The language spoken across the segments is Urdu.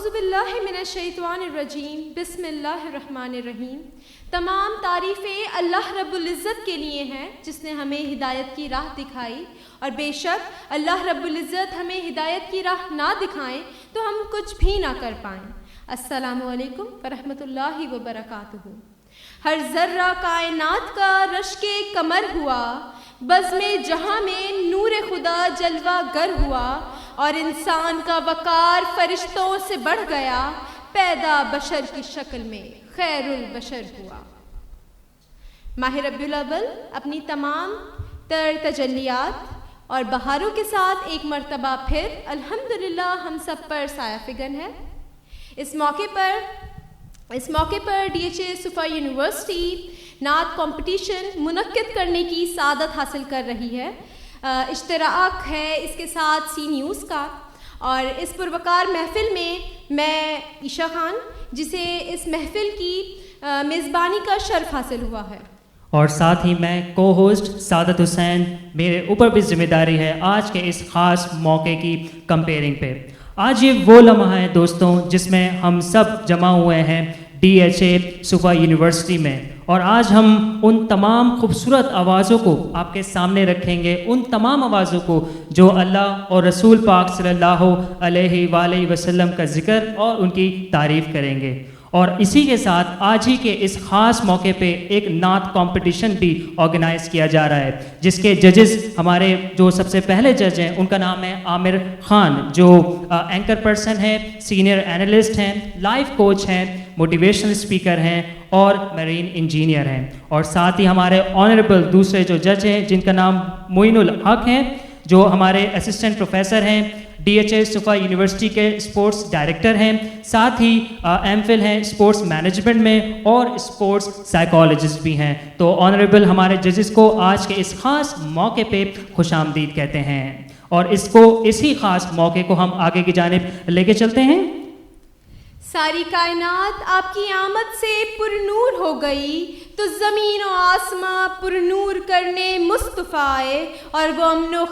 اعوذ باللہ من الشیطان الرجیم بسم اللہ الرحمن الرحیم۔ تمام تعریفیں اللہ رب العزت کے لیے ہیں جس نے ہمیں ہدایت کی راہ دکھائی، اور بے شک اللہ رب العزت ہمیں ہدایت کی راہ نہ دکھائیں تو ہم کچھ بھی نہ کر پائیں۔ السلام علیکم ورحمۃ اللہ وبرکاتہ۔ ہر ذرہ کائنات کا رشک کمر ہوا، بزم جہاں میں نور خدا جلوہ گر ہوا، اور انسان کا وقار فرشتوں سے بڑھ گیا، پیدا بشر کی شکل میں خیر البشر ہوا۔ ماہ ربیع الاول اپنی تمام تر تجلیات اور بہاروں کے ساتھ ایک مرتبہ پھر الحمدللہ ہم سب پر سایہ فگن ہے۔ اس موقع پر ڈی ایچ اے صفا یونیورسٹی نعت کمپٹیشن منعقد کرنے کی سعادت حاصل کر رہی ہے۔ اشتراک ہے اس کے ساتھ سی نیوز کا، اور اس پروقار محفل میں عشاء خان جسے اس محفل کی میزبانی کا شرف حاصل ہوا ہے، اور ساتھ ہی میں کو ہوسٹ سعادت حسین، میرے اوپر بھی ذمہ داری ہے آج کے اس خاص موقع کی کمپیئرنگ پہ۔ آج یہ وہ لمحہ ہے دوستوں جس میں ہم سب جمع ہوئے ہیں ڈی ایچ اے صفا یونیورسٹی میں، اور آج ہم ان تمام خوبصورت آوازوں کو آپ کے سامنے رکھیں گے، ان تمام آوازوں کو جو اللہ اور رسول پاک صلی اللہ علیہ وآلہ وسلم کا ذکر اور ان کی تعریف کریں گے۔ اور اسی کے ساتھ آج ہی کے اس خاص موقع پہ ایک نعت کمپٹیشن بھی آرگنائز کیا جا رہا ہے، جس کے ججز ہمارے جو سب سے پہلے جج ہیں ان کا نام ہے عامر خان، جو اینکر پرسن ہے، سینئر اینالسٹ ہیں، لائف کوچ ہیں، موٹیویشنل اسپیکر ہیں اور میرین انجینئر ہیں۔ اور ساتھ ہی ہمارے آنریبل دوسرے جو جج ہیں جن کا نام معین الحق ہیں، جو ہمارے اسسٹنٹ پروفیسر ہیں، ڈی ایچ اے صفا یونیورسٹی کے اسپورٹس ڈائریکٹر ہیں، ساتھ ہی ایم فل ہیں اسپورٹس مینجمنٹ میں اور اسپورٹس سائیکالوجسٹ بھی ہیں۔ تو آنریبل ہمارے ججز کو آج کے اس خاص موقع پہ خوش آمدید کہتے ہیں، اور اسی خاص موقع کو ہم آگے کی جانب لے کے چلتے ہیں۔ ساری کائنات آپ کی آمد سے پر نور ہو گئی، تو زمین و آسماں پر نور کرنے مصطفیٰ آئے، اور وہ امن و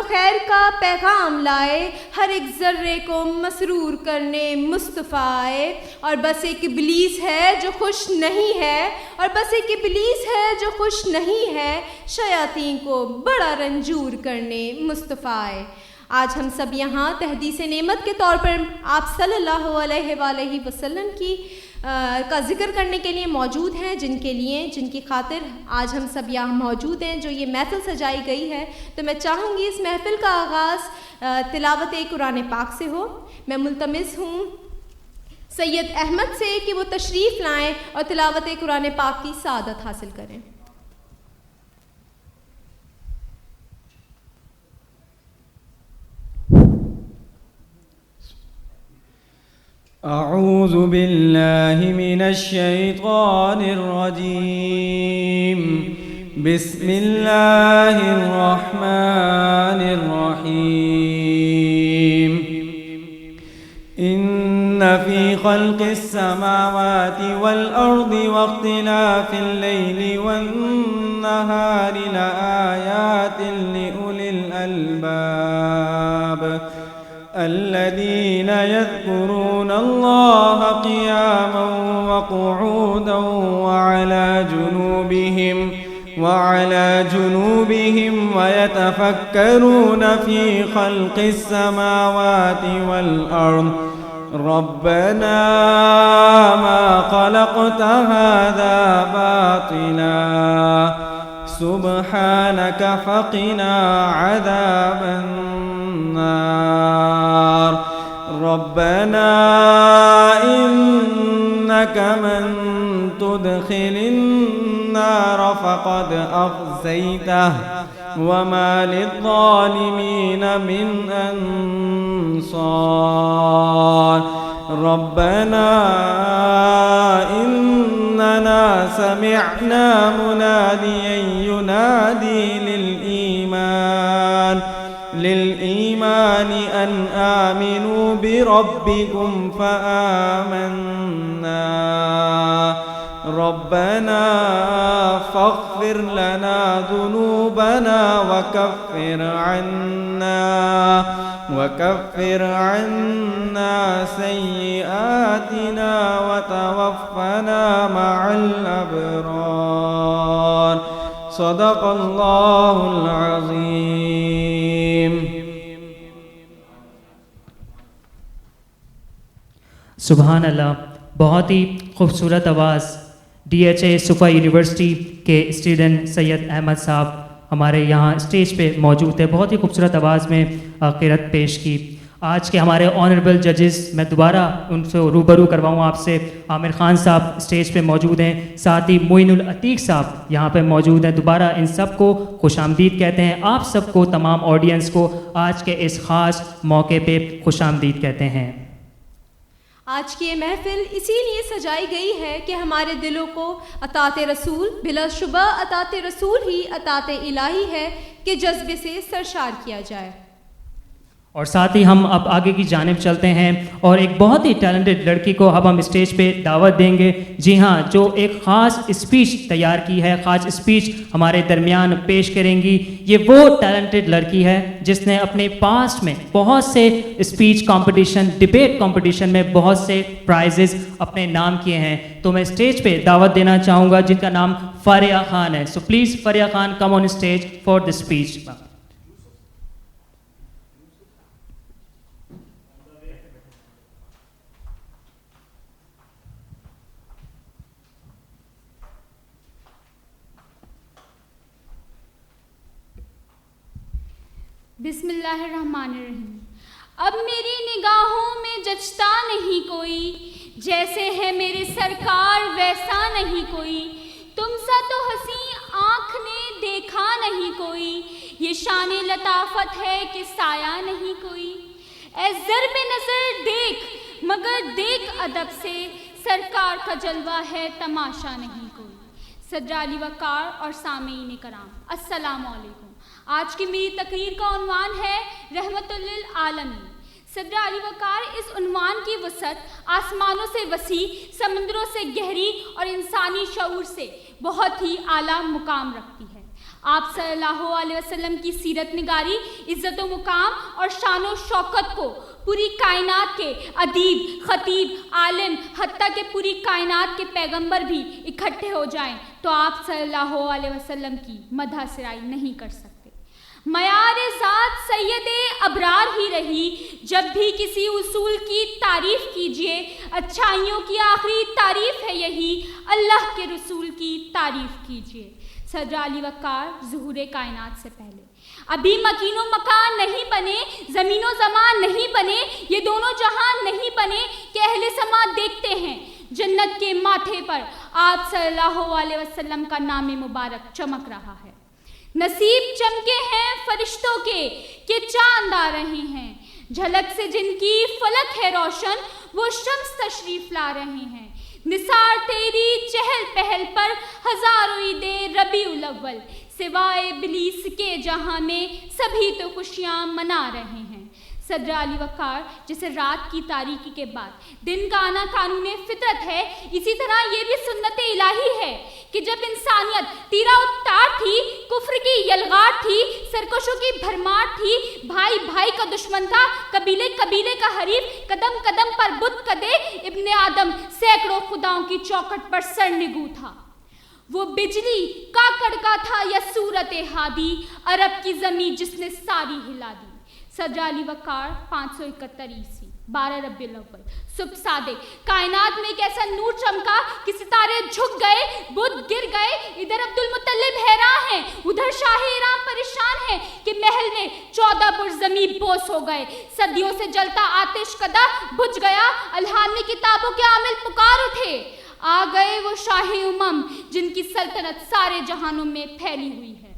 خیر کا پیغام لائے، ہر ایک ذرے کو مسرور کرنے مصطفیٰ آئے، اور بس ایک ابلیس ہے جو خوش نہیں ہے، شیاطین کو بڑا رنجور کرنے مصطفیٰ آئے۔ آج ہم سب یہاں تحدیث نعمت کے طور پر آپ صلی اللہ علیہ وآلہ وسلم کا ذکر کرنے کے لیے موجود ہیں، جن کی خاطر آج ہم سب یہاں موجود ہیں، جو یہ محفل سجائی گئی ہے۔ تو میں چاہوں گی اس محفل کا آغاز تلاوت قرآن پاک سے ہو۔ میں ملتمس ہوں سید احمد سے کہ وہ تشریف لائیں اور تلاوت قرآن پاک کی سعادت حاصل کریں۔ اعوذ باللہ من الشیطان الرجیم، بسم اللہ الرحمن الرحیم۔ ان فی خلق السماوات والارض واختلاف اللیل والنہار لآیات لأولی الالباب الذين يذكرون الله قياما وقعودا وعلى جنوبهم ويتفكرون في خلق السماوات والأرض ربنا ما خلقت هذا باطلا سبحانك فقنا عذاب النار ربنا إنك من تدخل النار فقد أخزيته وما للظالمين من أنصار ربنا إننا سمعنا مناديا ينادي للإيمان أن آمنوا بربكم فآمنا ربنا فاغفر لنا ذنوبنا وكفر عنا سيئاتنا وتوفنا مع الأبرار صدق الله العظيم. سبحان اللہ. بہت ہی خوبصورت آواز. DHA صفا یونیورسٹی کے اسٹوڈنٹ سید احمد صاحب ہمارے یہاں اسٹیج پہ موجود تھے. بہت ہی خوبصورت آواز میں قرأت پیش کی. آج کے ہمارے آنریبل ججز میں دوبارہ ان سے روبرو کرواؤں آپ سے. عامر خان صاحب اسٹیج پہ موجود ہیں, ساتھ ہی معین العتیق صاحب یہاں پہ موجود ہیں. دوبارہ ان سب کو خوش آمدید کہتے ہیں. آپ سب کو, تمام آڈینس کو آج کے اس خاص موقع پہ خوش آمدید کہتے ہیں. آج کی یہ محفل اسی لیے سجائی گئی ہے کہ ہمارے دلوں کو اطاعت رسول, بلا شبہ اطاعت رسول ہی اطاعت الہی ہے, کہ جذبے سے سرشار کیا جائے. اور ساتھ ہی ہم اب آگے کی جانب چلتے ہیں اور ایک بہت ہی ٹیلنٹڈ لڑکی کو اب ہم اسٹیج پہ دعوت دیں گے. جی ہاں, جو ایک خاص اسپیچ تیار کی ہے, خاص اسپیچ ہمارے درمیان پیش کریں گی. یہ وہ ٹیلنٹڈ لڑکی ہے جس نے اپنے پاسٹ میں بہت سے اسپیچ کمپٹیشن, ڈبیٹ کمپٹیشن میں بہت سے پرائزز اپنے نام کیے ہیں. تو میں اسٹیج پہ دعوت دینا چاہوں گا جن کا نام فاریہ خان ہے. So please Faria Khan come on stage for the speech. بسم اللہ الرحمن الرحیم. اب میری نگاہوں میں جچتا نہیں کوئی, جیسے ہے میرے سرکار ویسا نہیں کوئی. تم سا تو حسین آنکھ نے دیکھا نہیں کوئی, یہ شان لطافت ہے کہ سایہ نہیں کوئی. اے ضرب نظر دیکھ مگر دیکھ ادب سے, سرکار کا جلوہ ہے تماشا نہیں کوئی. صدر علی وقار اور سامعین کرام, السلام علیکم. آج کی میری تقریر کا عنوان ہے رحمت للعالمین. صدر علی وقار اس عنوان کی وسعت آسمانوں سے وسیع, سمندروں سے گہری اور انسانی شعور سے بہت ہی اعلیٰ مقام رکھتی ہے. آپ صلی اللہ علیہ وسلم کی سیرت نگاری عزت و مقام اور شان و شوکت کو پوری کائنات کے ادیب, خطیب, عالم, حتیٰ کہ پوری کائنات کے پیغمبر بھی اکٹھے ہو جائیں تو آپ صلی اللہ علیہ وسلم کی مدح سرائی نہیں کر سکتے. معیار ذات سید ابرار ہی رہی, جب بھی کسی اصول کی تعریف کیجئے اچھائیوں کی آخری تعریف ہے یہی, اللہ کے رسول کی تعریف کیجئے. صدر علی وقار ظہور کائنات سے پہلے ابھی مکین و مکان نہیں بنے, زمین و زمان نہیں بنے, یہ دونوں جہان نہیں بنے کہ اہل سما دیکھتے ہیں جنت کے ماتھے پر آپ صلی اللہ علیہ وسلم کا نام مبارک چمک رہا ہے. نصیب چمکے ہیں فرشتوں کے کہ چاند آ رہے ہیں, جھلک سے جن کی فلک ہے روشن وہ شمس تشریف لا رہے ہیں. نثار تیری چہل پہل پر ہزاروں عید ربیع الاول, سوائے ابلیس کے جہاں میں سبھی تو خوشیاں منا رہے ہیں. صدر علی وقار جیسے رات کی تاریکی کے بعد دن کا آنا قانون فطرت ہے, اسی طرح یہ بھی سنت الہی ہے کہ جب انسانیت تیرا اتار تھی, کفر کی یلغار تھی, سرکشوں کی بھرمار تھی, بھائی بھائی کا دشمن تھا, قبیلے قبیلے کا حریف, قدم قدم پر بت کدے, ابن آدم سینکڑوں خداؤں کی چوکھٹ پر سر نگو تھا. وہ بجلی کا کڑکا تھا یا صورت ہادی, عرب کی زمین جس نے ساری ہلا دی. صدر علی وقار 571 عیسوی 12 ربیع الاول صبح صادق کائنات میں ایک ایسا نور چمکا کہ ستارے جھک گئے, بت گر گئے. ادھر عبد المطلب حیران ہیں, ادھر شاہ ایران پریشان ہیں کہ محل میں 14 برج زمین بوس ہو گئے. صدیوں سے جلتا آتش کدا بجھ گیا, الہامی کتابوں کے عامل پکار اٹھے. آ گئے وہ شاہی امم جن کی سلطنت سارے جہانوں میں پھیلی ہوئی ہے.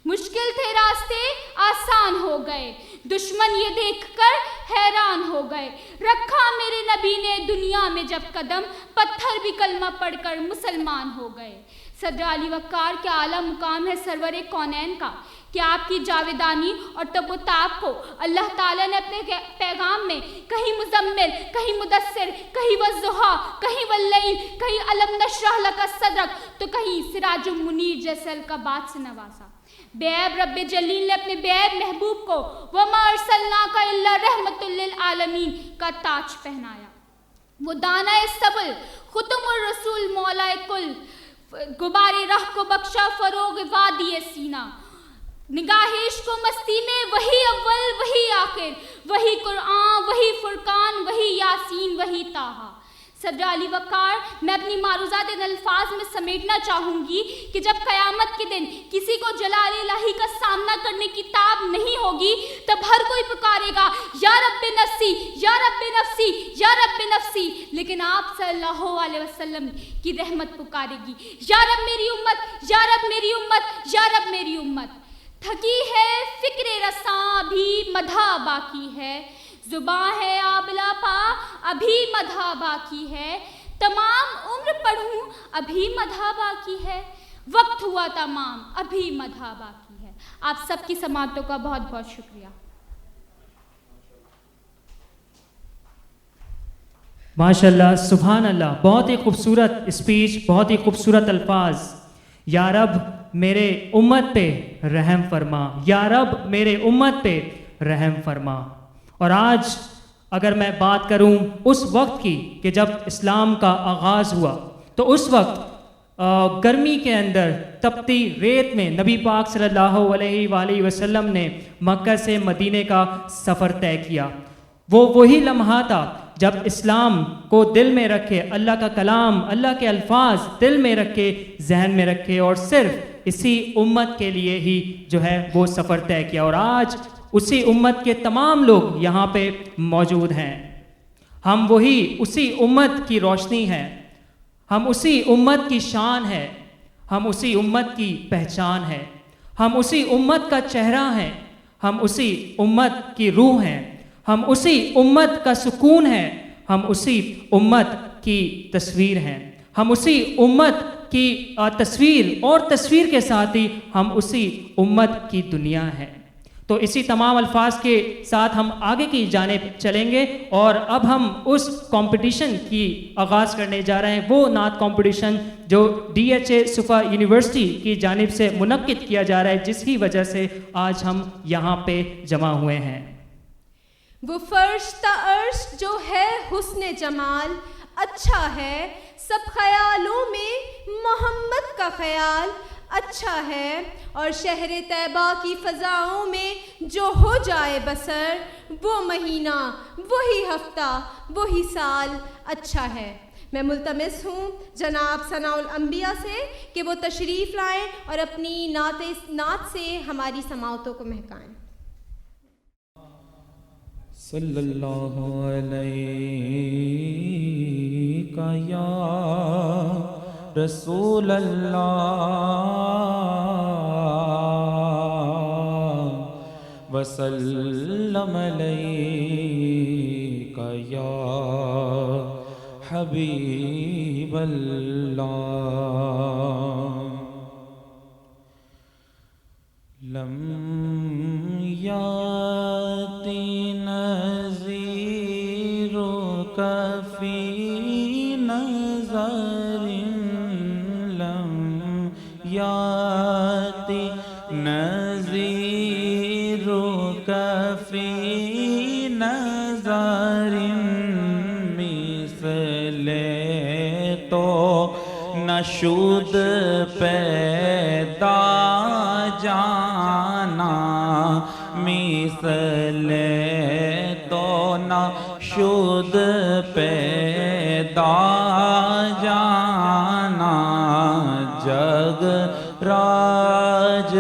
مشکل تھے راستے آسان ہو گئے, دشمن یہ دیکھ کر حیران ہو گئے. رکھا میرے نبی نے دنیا میں جب قدم, پتھر بھی کلمہ پڑھ کر مسلمان ہو گئے. صدر علی وقار کے اعلیٰ مقام ہے سرور کونین کا کہ آپ کی جاویدانی اور تب و تاب کو اللہ تعالیٰ نے اپنے پیغام میں کہیں مزمل, کہیں مدثر, کہیں والضحیٰ, کہیں واللیل, کہیں الم نشرح لک صدرک, تو کہیں سراج منیر جیسے القابات سے نوازا. بے عیب رب جلیل نے اپنے بے عیب محبوب کو وَمَا أَرْسَلْنَاكَ إِلَّا رَحْمَةً لِّلْعَالَمِينَ کا تاج پہنایا. وہ دانہ سبل ختم الرسول مولا کل غبار راہ کو بخشا فروغ وادی سینہ. نگاہ عشق و مستی میں وہی اول وہی آخر، وہی قرآن وہی فرقان وہی یاسین وہی طٰہٰ. صدر علی وقار، میں اپنی معروضات ان الفاظ میں سمیٹنا چاہوں گی کہ جب قیامت کے دن کسی کو جلال الہی کا سامنا کرنے کی تاب نہیں ہوگی، تب ہر کوئی پکارے گا یا رب نفسی یا رب نفسی یا رب نفسی، لیکن آپ صلی اللہ علیہ وسلم کی رحمت پکارے گی یا رب میری امت یا رب میری امت یا رب میری امت. تھکی ہے فکر رساں بھی مدھا باقی ہے، زباں ہے آبلا پا ابھی مدھا باقی ہے، تمام عمر پڑھوں ابھی مدھا باقی ہے، وقت ہوا تمام ابھی مدھا باقی ہے. آپ سب کی سماعتوں کا بہت بہت شکریہ. ماشاءاللہ، سبحان اللہ، بہت ہی خوبصورت اسپیچ، بہت ہی خوبصورت الفاظ. یا رب میرے امت پہ رحم فرما، یا رب میرے امت پہ رحم فرما. اور آج اگر میں بات کروں اس وقت کی کہ جب اسلام کا آغاز ہوا، تو اس وقت گرمی کے اندر تپتی ریت میں نبی پاک صلی اللہ علیہ وآلہ وسلم نے مکہ سے مدینے کا سفر طے کیا. وہی لمحہ تھا جب اسلام کو دل میں رکھے، اللہ کا کلام، اللہ کے الفاظ دل میں رکھے، ذہن میں رکھے، اور صرف اسی امت کے لیے ہی جو ہے وہ سفر طے کیا. اور آج اسی امت کے تمام لوگ یہاں پہ موجود ہیں. ہم وہی اسی امت کی روشنی ہیں، ہم اسی امت کی شان ہے، ہم اسی امت کی پہچان ہے، ہم اسی امت کا چہرہ ہیں، ہم اسی امت کی روح ہیں، ہم اسی امت کا سکون ہیں، ہم اسی امت کی تصویر ہیں، ہم اسی امت کی تصویر اور تصویر کے ساتھ ہی ہم اسی امت کی دنیا ہیں. تو اسی تمام الفاظ کے ساتھ ہم آگے کی جانب چلیں گے، اور اب ہم اس کمپٹیشن کی آغاز کرنے جا رہے ہیں، وہ نعت کمپٹیشن جو DHA صفا یونیورسٹی کی جانب سے منعقد کیا جا رہا ہے، جس کی وجہ سے آج ہم یہاں پہ جمع ہوئے ہیں. وہ فرش تا عرش جو ہے حسن جمال، اچھا ہے سب خیالوں میں محمد کا خیال، اچھا ہے. اور شہر طیبہ کی فضاؤں میں جو ہو جائے بسر، وہ مہینہ وہی ہفتہ وہی سال، اچھا ہے. میں ملتمس ہوں جناب ثناء الانبیاء سے کہ وہ تشریف لائیں اور اپنی نعت سے ہماری سماعتوں کو مہکائیں. صلی اللہ علیہ یا رسول اللہ وسلم علیہ یا حبیب اللہ. لم یاتی نظیرک فی نظر، لم یاتی نظیرک فی نظر، مثل تو نشد پیدا جانا، مثل تو نشد پیدا جانا. جگ راج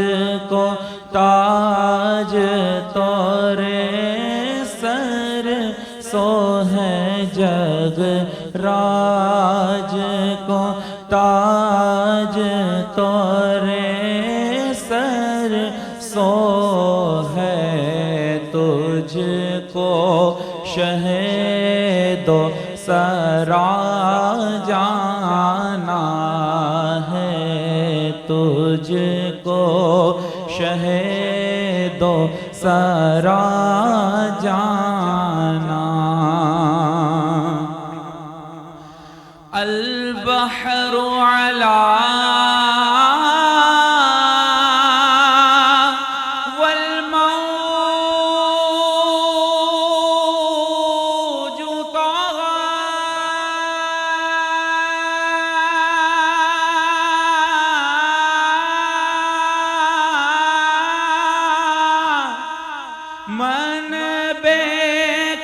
کو تاج تورے سر سو ہے، جگ راج کو تاج تورے سر سو ہے، تجھ کو شہید و سرا جانا ہے، تجھ کو شہید و سرا جانا. البحر علی بے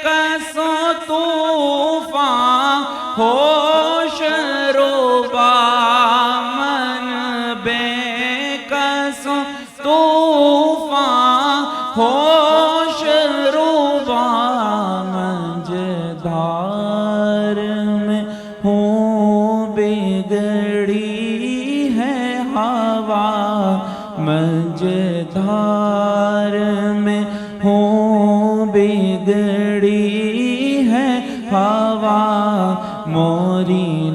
کسوں طوفان ہوش ربا من بے کسوں طوفان ہوش ربا منجدار میں ہوں بگڑی ہے ہوا منجدار میں ہوں بگڑی ہے ہوا موری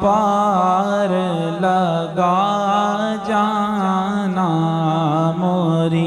پار لگا جانا موری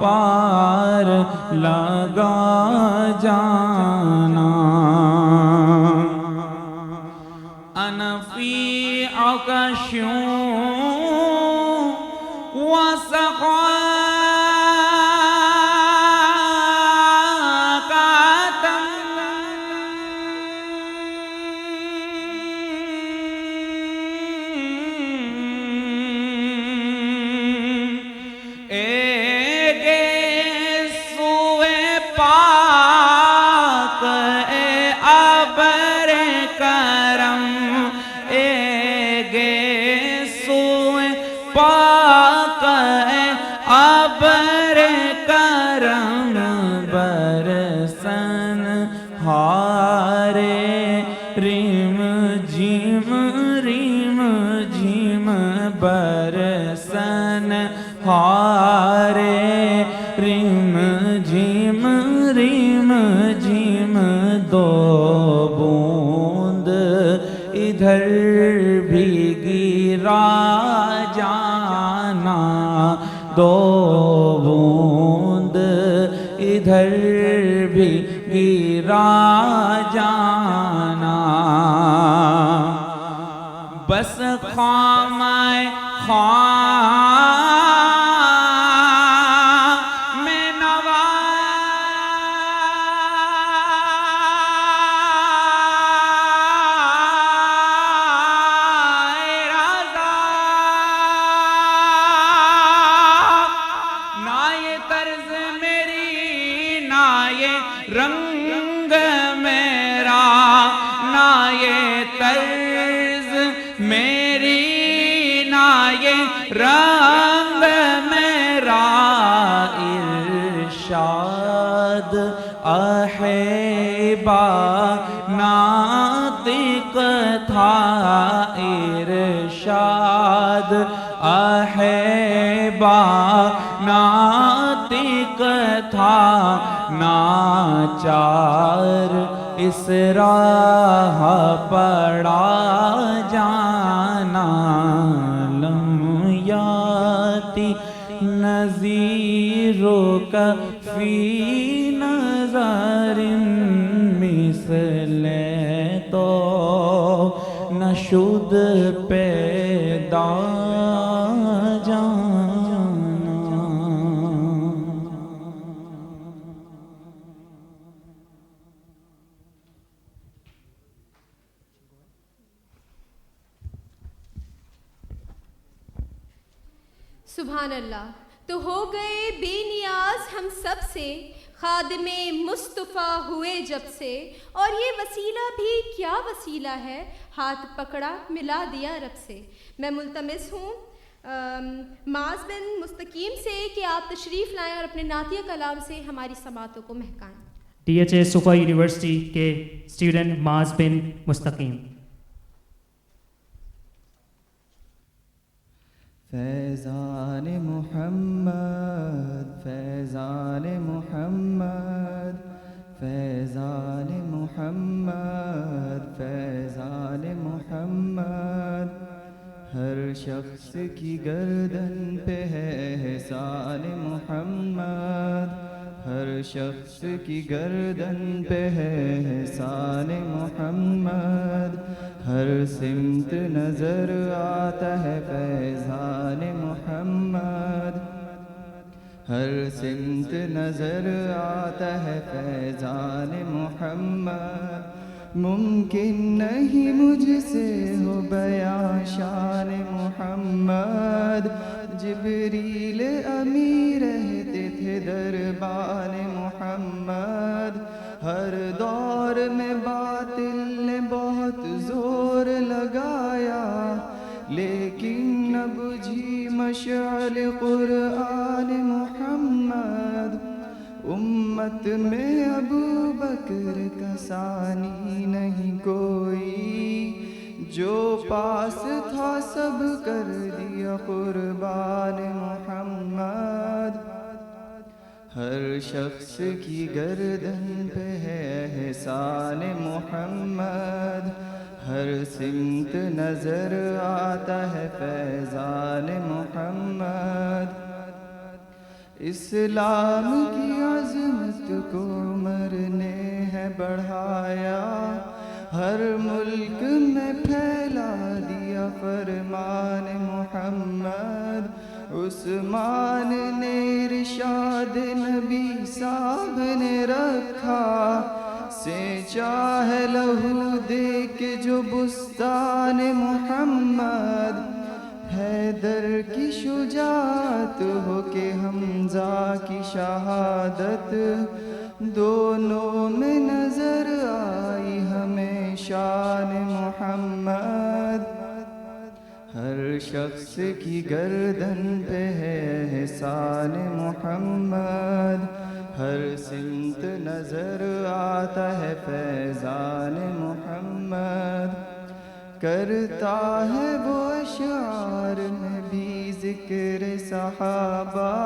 پار لگا جانا انفی عکشوں پاک ہے ابر کرم برسن ہارے ریم جھیم برسن ہارے ریم جھیم دو بوند ادھر بھی گرا جانا دو بوند ادھر بھی گرا جانا بس خام میں نوا رنگ میرا نہ یہ طرز میری نہ یہ رنگ میرا ارشاد احبا ناطق تھا ارشاد احبا ناطق تھا ناچار اس راہ پڑا جانا لم یاتی نذیرک فی نظر مثل تو نشد پیدا سبحان اللہ. تو ہو گئے بے نیاز ہم سب سے خادم مصطفیٰ ہوئے جب سے، اور یہ وسیلہ بھی کیا وسیلہ ہے، ہاتھ پکڑا ملا دیا رب سے. میں ملتمس ہوں معاذ بن مستقیم سے کہ آپ تشریف لائیں اور اپنے نعتیہ کلام سے ہماری سماعتوں کو مہکائیں. DHA صوفہ یونیورسٹی کے اسٹوڈنٹ معاذ بن مستقیم. فیضان محمد فیضان محمد فیضان محمد فیضان محمد ہر شخص کی گردن پہ ہے احسان محمد ہر شخص کی گردن پہ ہے احسان محمد ہر سمت نظر آتا ہے فیضان محمد ہر سمت نظر آتا ہے فیضان محمد ممکن نہیں مجھ سے ہو بیاں شان محمد، جبریل امی رہتے تھے دربان محمد، ہر دور میں باطل نے بہت زور لگایا، لیکن نہ بجھی مشعل قرآن محمد، امت میں ابو بکر کا ثانی نہیں کوئی، جو پاس تھا سب کر دیا قربان محمد، ہر شخص کی گردن پہ ہے احسان محمد، ہر سمت نظر آتا ہے فیضان محمد، اسلام کی عظمت کو عمر نے ہے بڑھایا، ہر ملک میں پھیلا دیا فرمان محمد، عثمان نے ارشاد نبی صاحب نے رکھا، سینچا ہے لہو دے کے جو بستان محمد، حیدر کی شجاعت ہو کہ حمزہ کی شہادت، دونوں میں نظر آئی ہمیں شان محمد، ہر شخص کی گردن پہ ہے احسان محمد، ہر سمت نظر آتا ہے فیضان محمد، کرتا ہے وہ اشعار میں بھی ذکر صحابہ،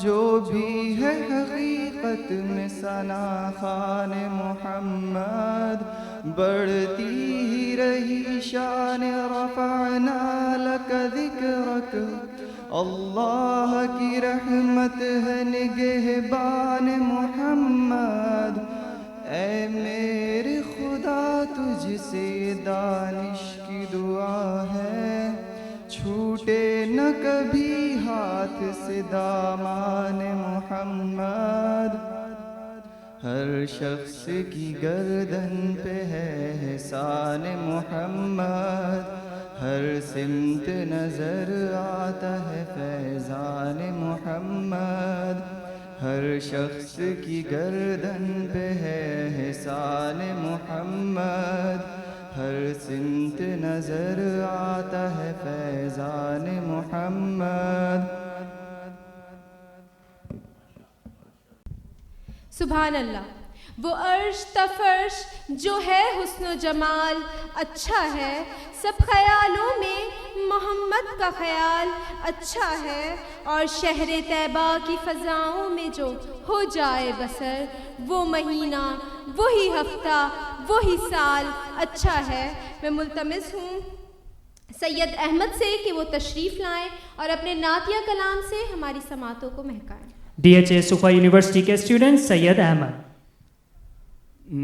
جو بھی ہے حقیقت میں ثنا خوان محمد، بڑھتی ہی رہی شان رفعنا لک ذکرک، اللہ کی رحمت ہے نگہبان محمد، اے میرے خدا تجھ سے دانش کی دعا ہے، چھوٹے نہ کبھی ہاتھ سے دامان محمد، ہر شخص کی گردن پہ ہے احسان محمد، ہر سمت نظر آتا ہے فیضان محمد، ہر شخص کی گردن پہ ہے احسان محمد، ہر سمت نظر آتا ہے فیضان محمد۔ سبحان اللہ، وہ عرش تفرش جو ہے حسن و جمال اچھا ہے، سب خیالوں میں محمد کا خیال اچھا ہے، اور شہر طیبہ کی فضاؤں میں جو ہو جائے بسر، وہ مہینہ وہی ہفتہ وہی سال اچھا ہے۔ میں ملتمس ہوں سید احمد سے کہ وہ تشریف لائیں اور اپنے نعتیہ کلام سے ہماری سماعتوں کو مہکائیں۔ DHA صوفہ یونیورسٹی کے اسٹوڈنٹ سید احمد۔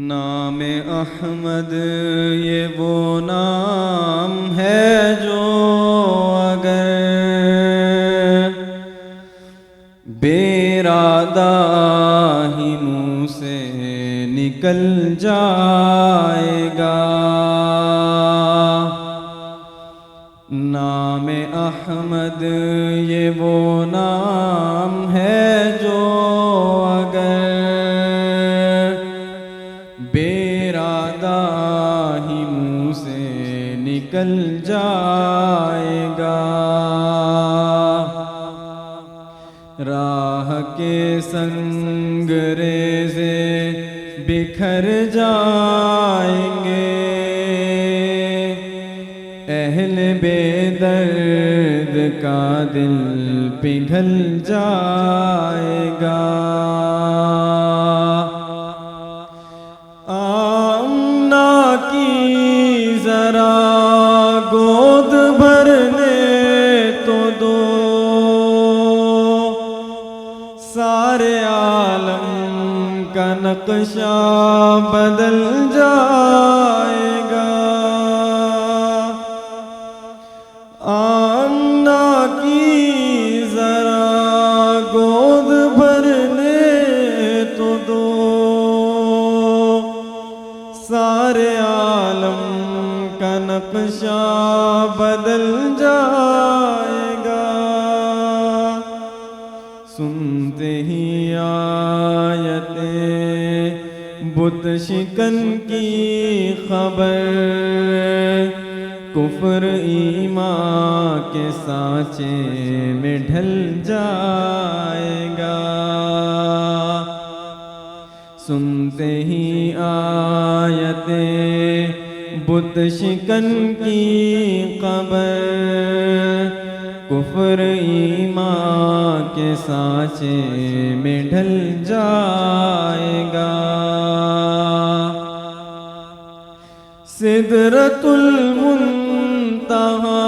نام احمد یہ وہ نام ہے جو اگر بے ارادہ ہی منہ سے نکل جائے گا، نام احمد یہ وہ نام ہے جو اگر بے ارادہ ہی منہ سے نکل جائے گا، راہ کے سنگ ریزے بکھر جائیں گے، اہل بے درد کا دل پگھل جائے گا، آمنہ کی ذرا گود بھرنے تو دو، سارے عالم کا نقشہ بدل جائے گا، آمنہ کی ذرا گود بھرنے تو دو، سارے نقشہ بدل جائے گا. سنتے ہی آیت بت شکن کی خبر کفر ایمان کے سانچے میں ڈھل جائے گا. سنتے ہی آیت بت شکن کی خبر کفر ایمان کے سانچے میں ڈھل جائے گا. سدرۃ المنتہا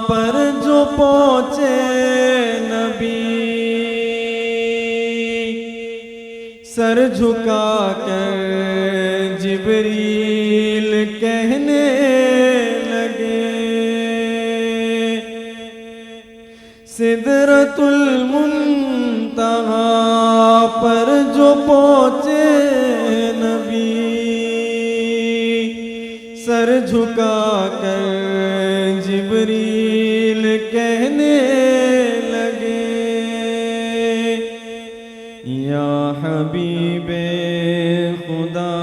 پر جو پہنچے نبی سر جھکا کر جبریل کہنے لگے. سدرۃ المنتہا پر جو پہنچے نبی سر جھکا کر جبریل کہنے لگے یا حبیب خدا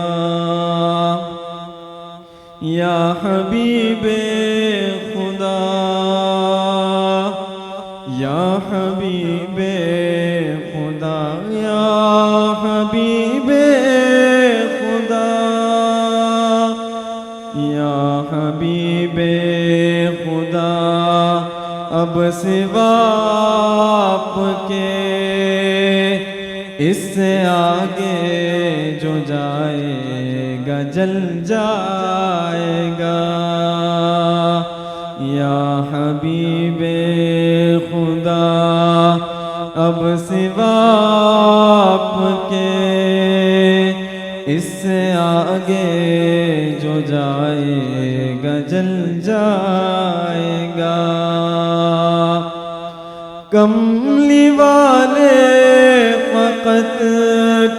یا حبیب خدا یا حبیب خدا یا حبیب خدا یا حبیب خدا اب سوا آپ کے اس سے آگے جو جائے گا جل جائے گا. یا حبیب خدا اب سوا آپ کے اس سے آگے جو جائے گا جل جائے گا. کملی والے فقط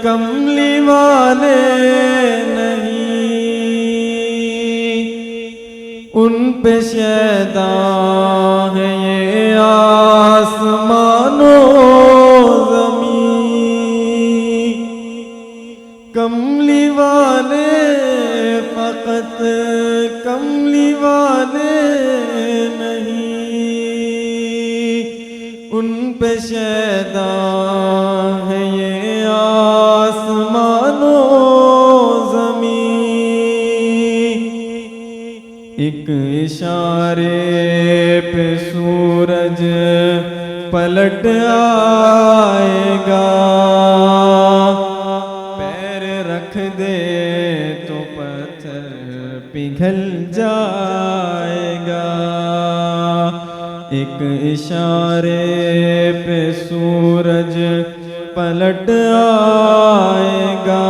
کملی والے نہیں ان پہ شیدا ہے یہ آسمان و زمین. کملی والے فقط کملی والے ان پہ شیدا ہے یہ آسمان و زمین. ایک اشارے پہ سورج پلٹ آئے گا. پیر رکھ دے تو پتھر پگھل جائے گا. ایک اشارے پہ سورج پلٹ آئے گا.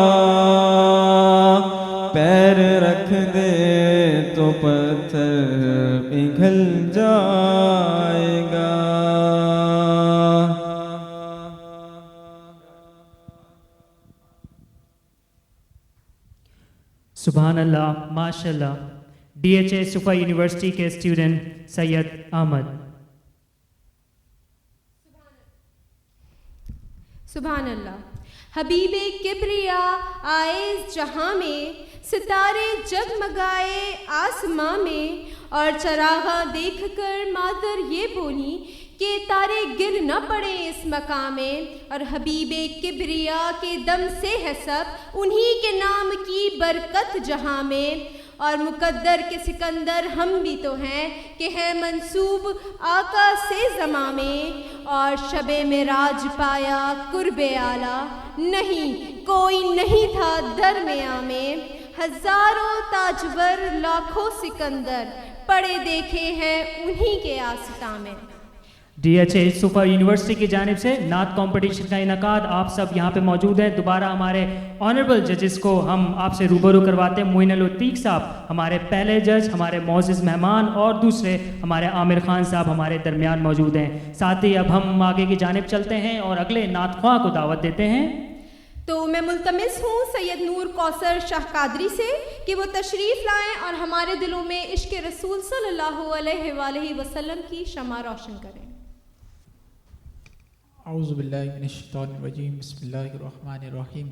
پیر رکھ دے تو پتھر پگھل جائے گا. سبحان اللہ ماشاء اللہ. DHA صفا یونیورسٹی کے اسٹوڈنٹ سید احمد. سبحان اللہ. حبیب کبریا آئے اس جہاں میں ستارے جگمگائے آسماں میں اور چراغاں دیکھ کر مادر یہ بولی کہ تارے گر نہ پڑے اس مقام میں اور حبیب کبریا کے دم سے ہے سب انہی کے نام کی برکت جہاں میں. اور مقدر کے سکندر ہم بھی تو ہیں کہ ہے منسوب آقا سے زماں میں. اور شب معراج پایا قرب اعلیٰ نہیں کوئی نہیں تھا درمیاں میں. ہزاروں تاجور لاکھوں سکندر پڑے دیکھے ہیں انہی کے آستاں میں. DHA صفا یونیورسٹی کی جانب سے نعت کمپٹیشن کا انعقاد. آپ سب یہاں پہ موجود ہیں. دوبارہ ہمارے آنریبل ججز کو ہم آپ سے روبرو کرواتے ہیں. معین العتیق صاحب ہمارے پہلے جج, ہمارے معزز مہمان, اور دوسرے ہمارے عامر خان صاحب ہمارے درمیان موجود ہیں. ساتھ ہی اب ہم آگے کی جانب چلتے ہیں اور اگلے نعت خواہ کو دعوت دیتے ہیں. تو میں ملتمس ہوں سید نور کوثر شاہ قادری سے کہ وہ تشریف لائیں اور ہمارے دلوں میں عشق رسول صلی اللہ علیہ وآلہ وسلم کی شمع روشن کریں۔ اعوذ باللہ من الشیطان الرجیم، بسم اللہ الرحمن الرحیم۔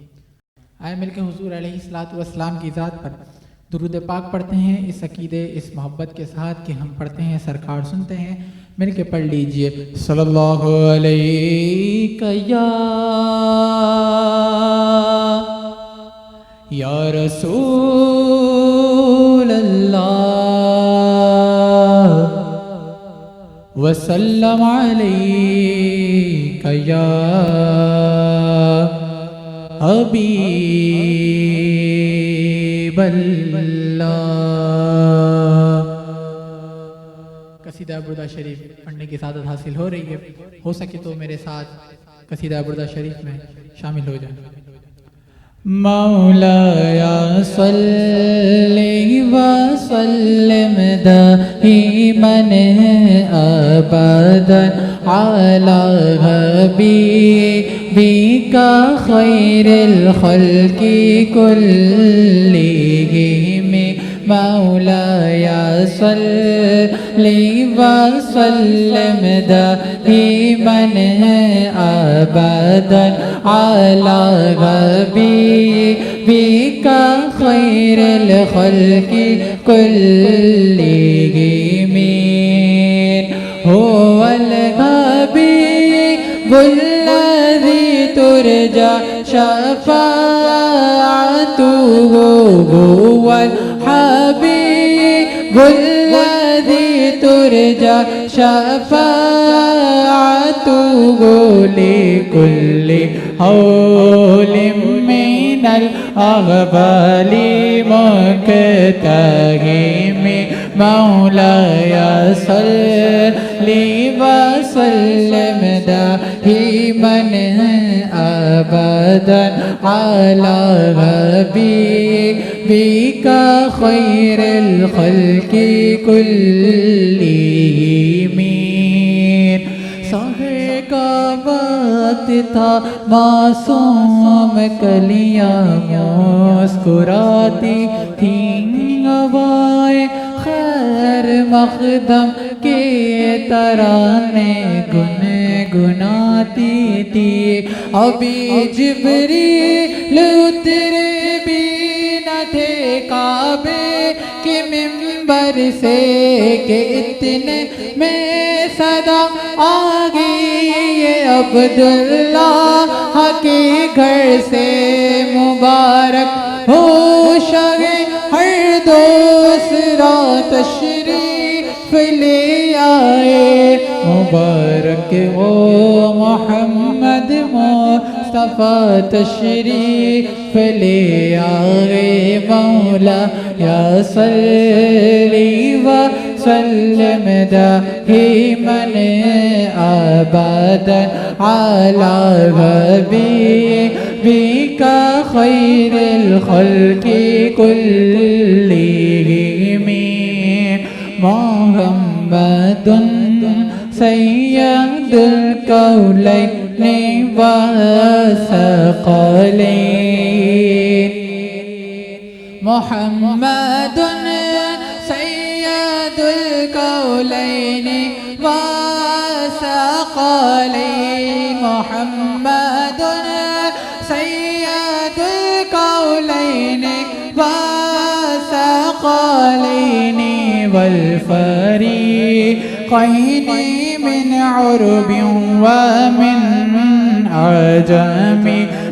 آئے مل کے حضور علیہ الصلوۃ والسلام کی ذات پر درود پاک پڑھتے ہیں، اس عقیدے اس محبت کے ساتھ کہ ہم پڑھتے ہیں سرکار سنتے ہیں، مل کے پڑھ لیجئے۔ صلی اللہ علیہ یا رسول اللہ وسلم علیک یا حبیب اللہ۔ قصیدہ بردہ شریف پڑھنے کی سعادت حاصل ہو رہی ہے، ہو سکے تو میرے ساتھ قصیدہ بردہ شریف میں شامل ہو جائیں۔ مولایا صلی وسلم دائما ابدا علی حبیبک خیر الخلق کلہم۔ مولایا صلی وسلم دائما ابدا علی حبیبک خیر الخلق کلہم۔ هو الحبیب الذی ترجى شفاعته، هو الحبیب الذی ترجى شفاعته، لكل حول من الأغبال مكتهم۔ مولایا صلی وسلم دائما ابدا علی حبیبک خیر الخلق کلہم۔ سحر کا وقت تھا، معصوم کلیاں مسکراتی تھیں، ہوائیں خیر مقدم کے ترانے گنگناتی تھی۔ ابھی جبریل اترے بھی نہ تھے کعبے کے منبر سے کہ اتنے میں صدا آ گئی یہ عبداللہ کے گھر سے مبارک ہو شاہ ہر دوسرا تشریف لے آئے۔ مبارک ہو محمد مصطفیٰ تشریف لے آئے۔ مولا یا صلی وسلم دائما ابدا علی حبیبک خیر الخلق کلہم۔ محمد سید الکونین والثقلین۔ محمد سید الکونین والثقلین۔ محمد سید الکونین والثقلین والفریقین من عرب ومن عجم۔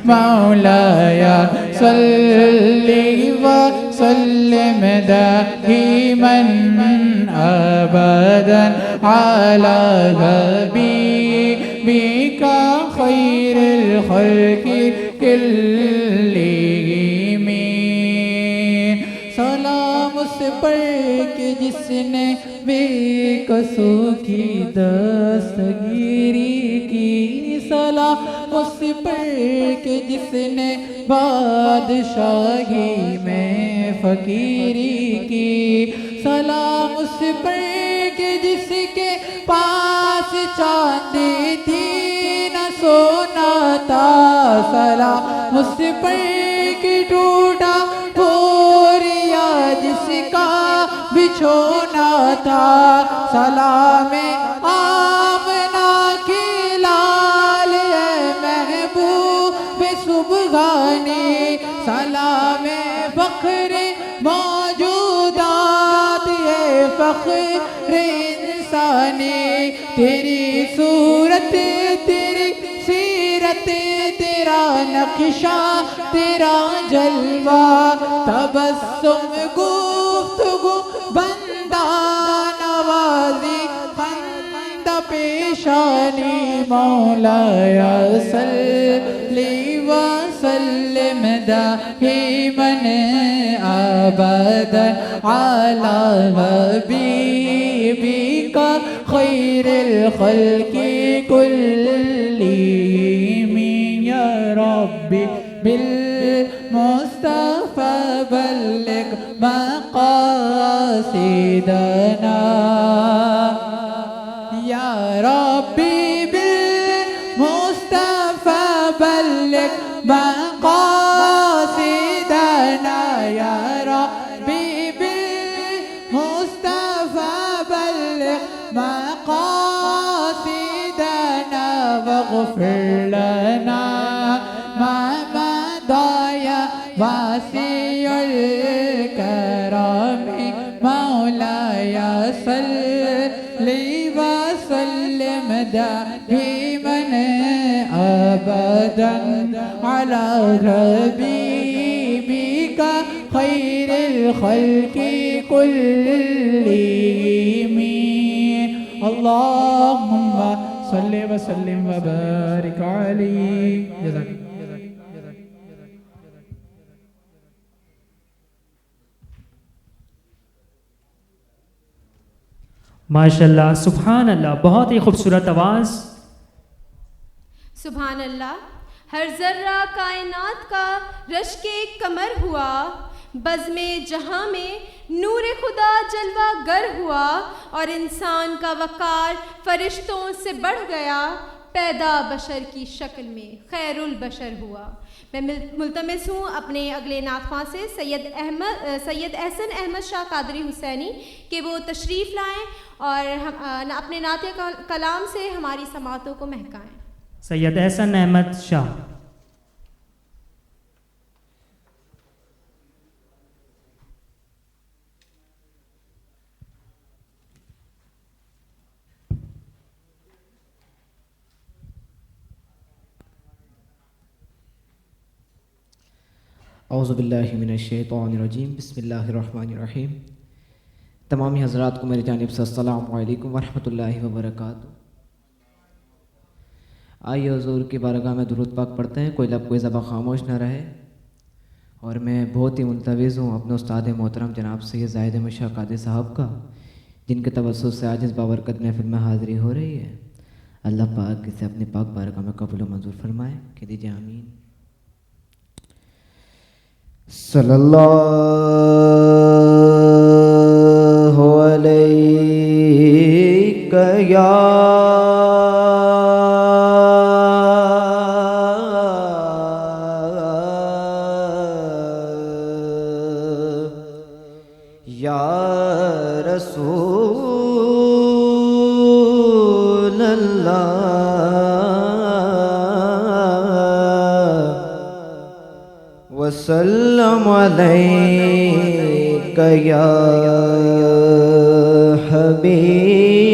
مولایا صلی وسلم دائما ابدا علی حبیبک خیر الخلق کلہم۔ سلام اس پر کہ جس نے بے کسوں کی دستگیری کی، سلام اس پر کہ جس نے بادشاہی میں فقیری کی، سلام اس پر کہ جس کے پاس چاندی تھی نہ سونا تھا، سلام مجھ پر کہ ٹوٹا پوریا جس کا بچھونا تھا سلام آمنہ کی لال اے محبوب سبحانی سلام فخر موجودات اے فخر انسانی تیری صورت تیری سیرت تیرا نقشہ تیرا جلوہ تبسم گفتگو بندہ نوازی خندہ پیشانی مولایا صلی وسلم دائماً ابدا علی حبیبک خیر الخلق کلہم یا ربی بالمصطفى بلغ مقاصدنا یا ربی بالمصطفى بلغ مقاصدنا یا ربی بالمصطفى بلغ مقاصدنا واغفر لنا ما واسع الكرم مولاي صلي وسلم دائما ابدا على حبيبك خير الخلق كلهم اللهم صل وسلم وبارك عليه جزاك ماشاءاللہ سبحان اللہ، بہت ہی خوبصورت آواز. سبحان اللہ. ہر ذرہ کائنات کا رشک کمر ہوا، بزم جہاں میں نور خدا جلوہ گر ہوا، اور انسان کا وقار فرشتوں سے بڑھ گیا، پیدا بشر کی شکل میں خیر البشر ہوا. میں ملتمس ہوں اپنے اگلے نعت خواں سے سید احسن احمد شاہ قادری حسینی کہ وہ تشریف لائیں اور اپنے نعت کلام سے ہماری سماعتوں کو مہکائیں. سید احسن احمد شاہ. اعوذ باللہ من الشیطان الرجیم بسم اللہ الرحمن الرحیم. تمامی حضرات کو میری جانب سے السلام علیکم ورحمۃ اللہ وبرکاتہ. آئیے حضور کی بارگاہ میں درود پاک پڑھتے ہیں، کوئی لب کوئی زباں خاموش نہ رہے. اور میں بہت ہی ملتویز ہوں اپنے استاد محترم جناب سید زاہد احمد شاہ قادری صاحب کا، جن کے توسط سے آج اس بابرکت محفل میں حاضری ہو رہی ہے. اللہ پاک اسے اپنی پاک بارگاہ میں قبول و منظور فرمائے. کہ دیجیے آمین. صلی اللہ علیہ یا رسول اللہ وسلم علیک یا حبیب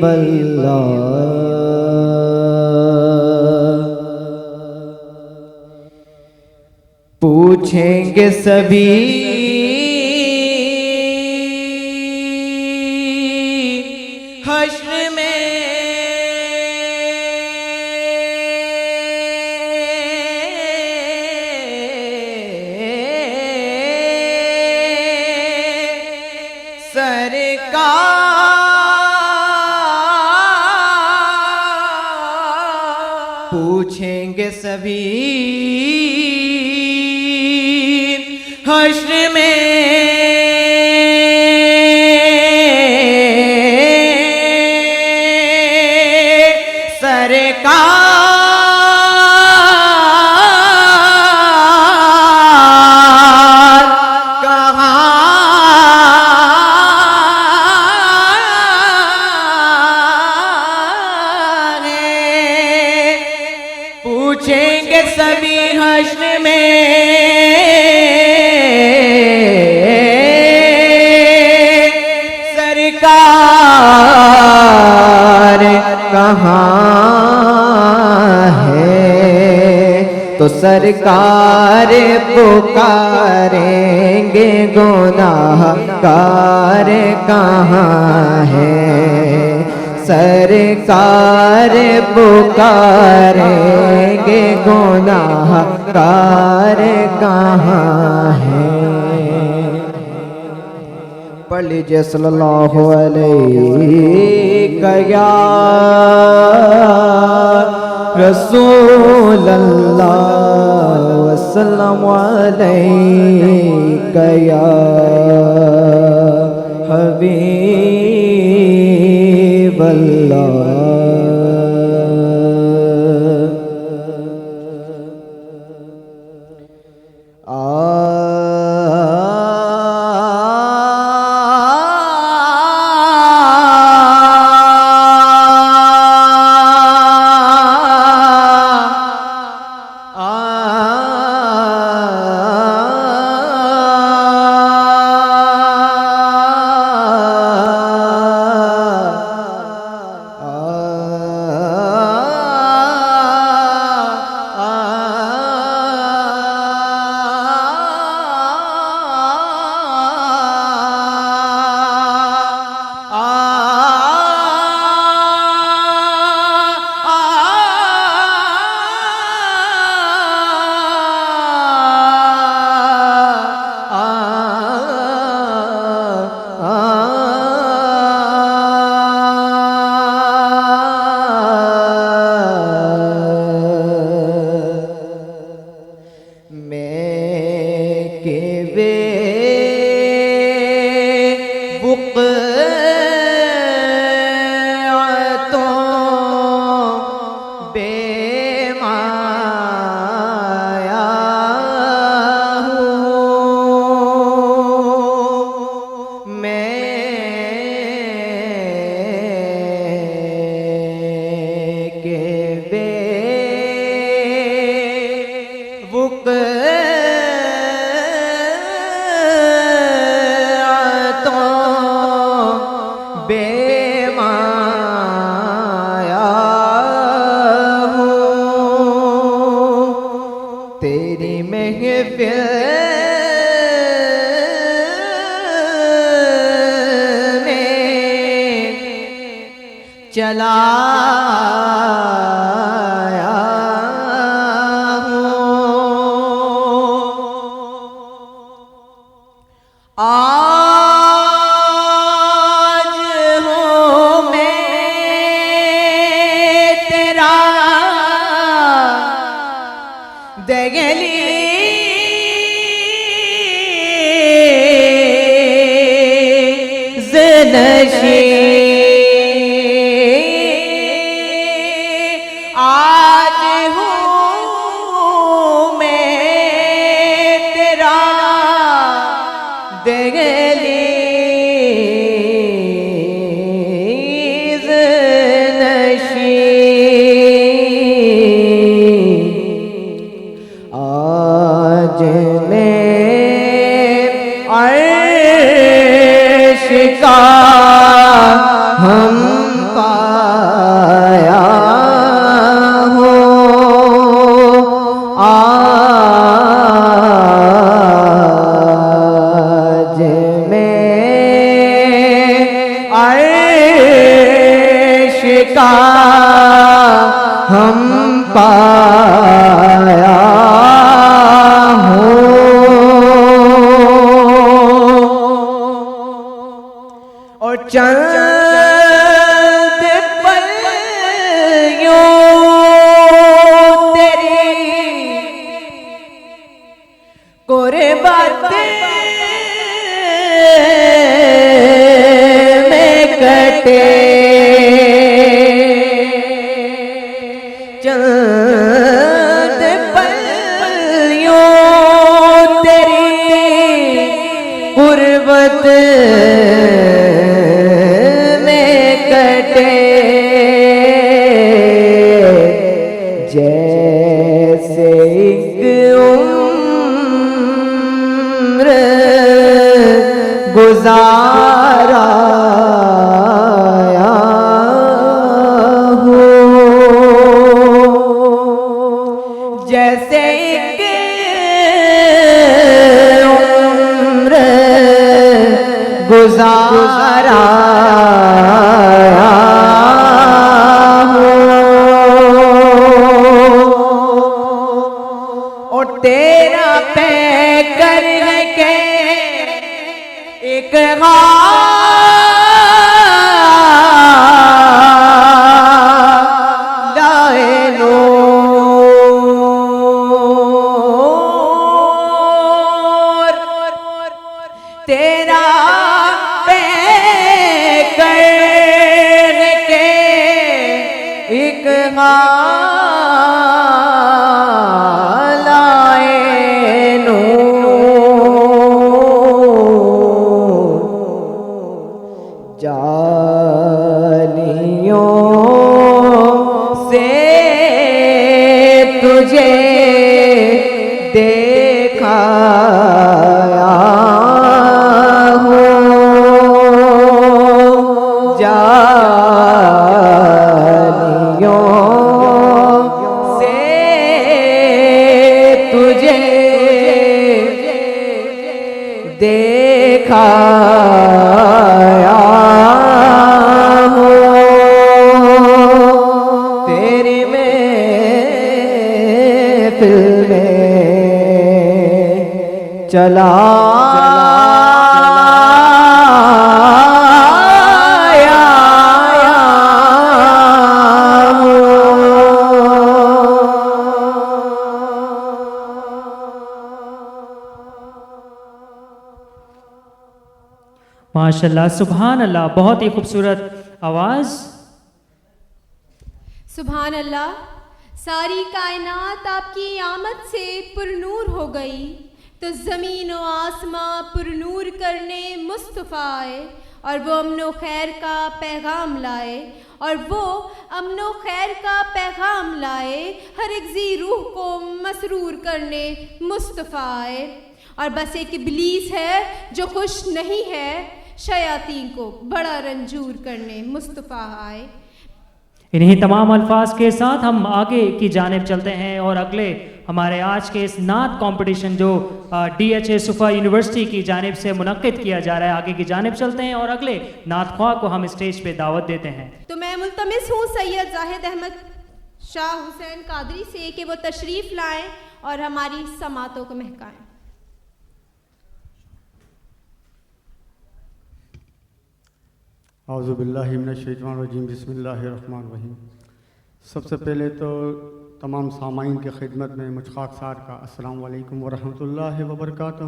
اللہ. پوچھیں گے سبھی حشر میں پوچھیں گے سبھی حشر میں سرکار پوچھیں گے سبھی حشر میں سرکار کہاں ہے، تو سرکار پکاریں گے گناہ گار کہاں ہے، سرکار پکاریں گے گناہ گار کہاں ہے۔ پڑھ لیجئے صلی اللہ علیہ یا رسول اللہ وسلم علیہ یا حبیب اللہ۔ چلایا آج ہوں میں تیرا دہلیز نشین، آج ہوں میں تیرا دہلیز نشین، آج میں عرش کا ہم پایا آج میں عرش کا ہم پایا ہوں، اور چند پل یوں تیری قربت میں کٹے، چند پل یوں تیری قربت میں کٹے، جیسے گزارا جیسے ایک عمر گزارا اور تیرا پہ کر کے ایک تیرا پہ کر کے ایک لائے نور جالیوں سے تجھے دیکھا دیکھا تیری محفل میں چلا ماشاءاللہ، سبحان اللہ، بہت ہی خوبصورت آواز. سبحان اللہ. ساری کائنات آپ کی آمد سے پر نور ہو گئی تو زمین و آسماں پر نور کرنے مصطفیٰ آئے اور وہ امن و خیر کا پیغام لائے ہر ایک ذی روح کو مسرور کرنے مصطفیٰ آئے. اور بس ایک ابلیس ہے جو خوش نہیں ہے، شیاطین کو بڑا رنجور کرنے مصطفیٰ آئے. انہی تمام الفاظ کے ساتھ ہم آگے کی جانب چلتے ہیں اور اگلے ہمارے آج کے اس نعت کمپٹیشن جو DHA صفا یونیورسٹی کی جانب سے منعقد کیا جا رہا ہے، آگے کی جانب چلتے ہیں اور اگلے نعت خواہ کو ہم اسٹیج پہ دعوت دیتے ہیں. تو میں ملتمس ہوں سید زاہد احمد شاہ حسین قادری سے کہ وہ تشریف لائیں اور ہماری سماعتوں کو مہکائیں. اعوذ باللہ من الشیطان الرجیم، بسم اللہ الرحمن الرحیم. سب سے پہلے تو تمام سامعین کی خدمت میں مجھ خاکسار کا السلام علیکم ورحمۃ اللہ وبرکاتہ.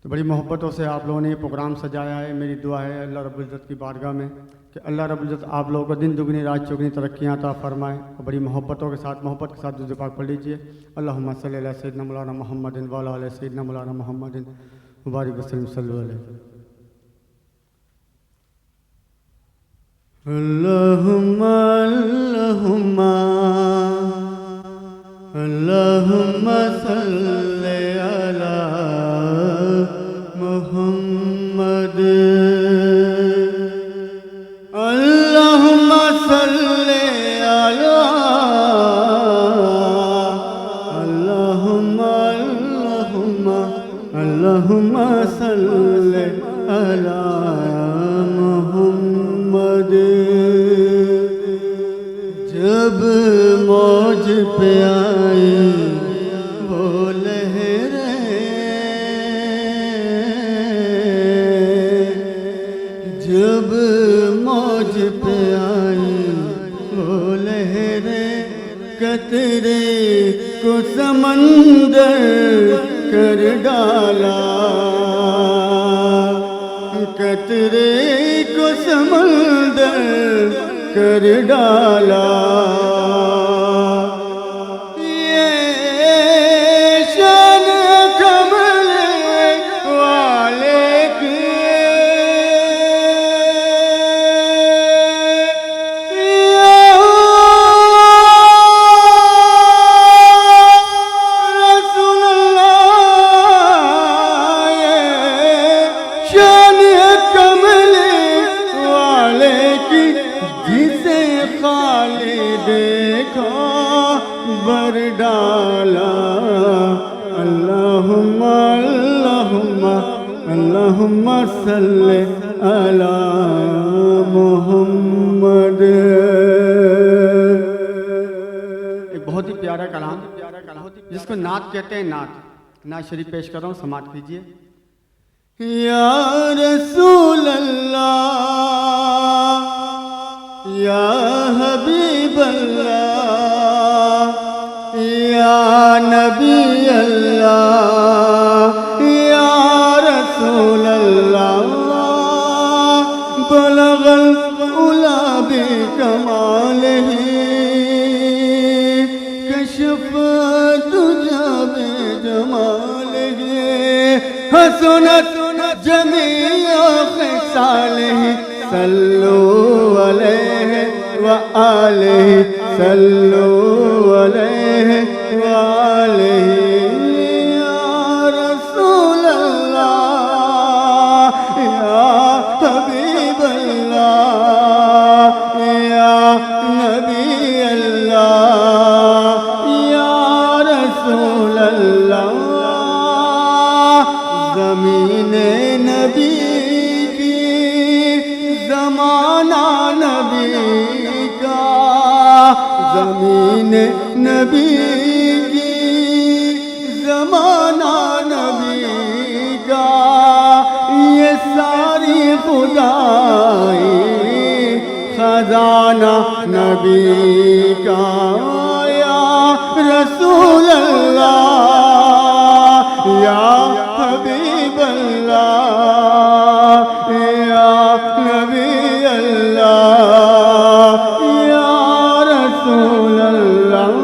تو بڑی محبتوں سے آپ لوگوں نے یہ پروگرام سجایا ہے. میری دعا ہے اللہ رب العزت کی بارگاہ میں کہ اللہ رب العزت آپ لوگوں کو دن دگنی رات چگنی ترقیاں عطا فرمائے. اور بڑی محبت کے ساتھ درود پاک پڑھ لیجیے. اللہم صلی علی سیدنا مولانا محمد وعلی آل سیدنا مولانا محمد مبارک وسلم صلی اللہ علیہ. اللہم اللہم اللہم صلی علی محمد اللہم صلی علی اللہم اللہم اللہم صلی علی جب موج پہ آئی وہ لہریں، جب موج پہ آئی وہ لہریں، قطرے کو سمندر کر ڈالا، قطرے کو سمندر کر ڈالا. یہ شان کمل والے کی، رسول اللہ یہ بر ڈالا اللہم اللہم اللہم صلی علی محمد. ایک بہت ہی پیارا کلام جس کو نعت کہتے ہیں. نعت شریف پیش کر رہا ہوں, سماعت کیجیے. یا رسول اللہ یا حبیب اللہ یا نبی اللہ یا رسول اللہ بلغ العلا بکمالہ کشف الدجی بجمالہ حسنت جمیع خصالہ صلو علیہ وآلہ صلو علیہ وآلہ. یا رسول اللہ یا حبیب اللہ یا نبی اللہ یا رسول اللہ. زمین نبی کی زمانہ نبی کا زمین نبی کی زمانہ نبی کا یہ ساری خدائی خزانہ نبی کا. یا رسول اللہ یا حبیب اللہ یا نبی اللہ یا رسول اللہ.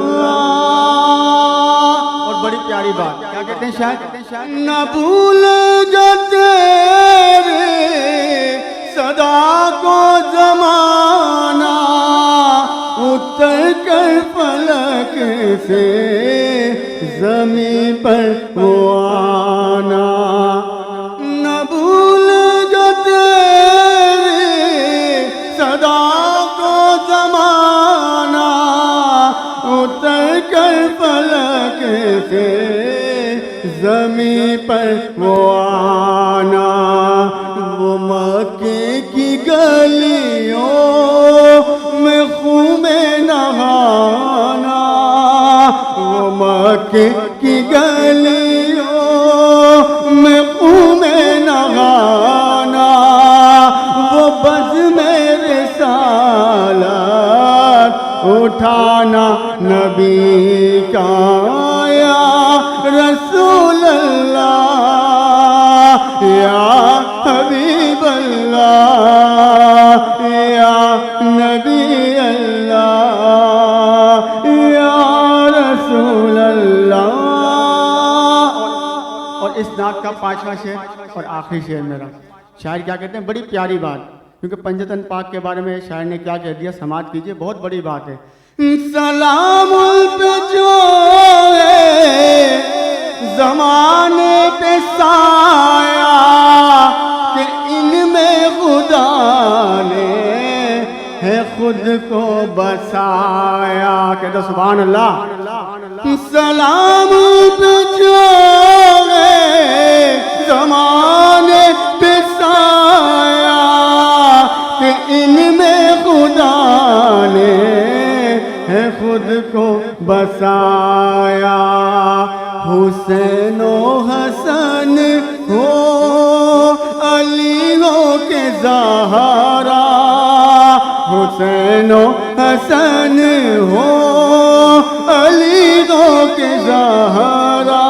اور بڑی پیاری بات کیا کہتے ہیں شاید, نہ بھول جو تیرے صدا کو زمانہ اتر کر فلک سے زمین پر وہ آنا. نہ بھول جو تیری صدا کو زمانہ اتر کر فلک سے زمین پر وہ آنا. وہ مکے کی گلیوں میں خون میں نہانا وہ مکے کی گلیوں میں خون میں نہانا وہ بزم رسالت اٹھانا نبی کا. یا رسول اللہ یا حبیب اللہ یا نبی اللہ یا رسول اللہ. اور اس نعت کا 5واں شعر اور آخری شعر میرا. شاعر کیا کہتے ہیں, بڑی پیاری بات, کیونکہ پنجتن پاک کے بارے میں شاعر نے کیا کہہ دیا, سماعت کیجئے, بہت بڑی بات ہے. سلام پہ جو ہے زمانے پہ سایہ کہ ان میں خدا نے ہے خود کو بسایا. کہتے سبحان اللہ. سلام پہ جو ہے زمانے پہ سایہ کہ ان میں خدا نے ہے خود کو بسایا. حسین و حسن ہو علی ہو کے زہرا حسین و حسن ہو علی ہو کے زہرا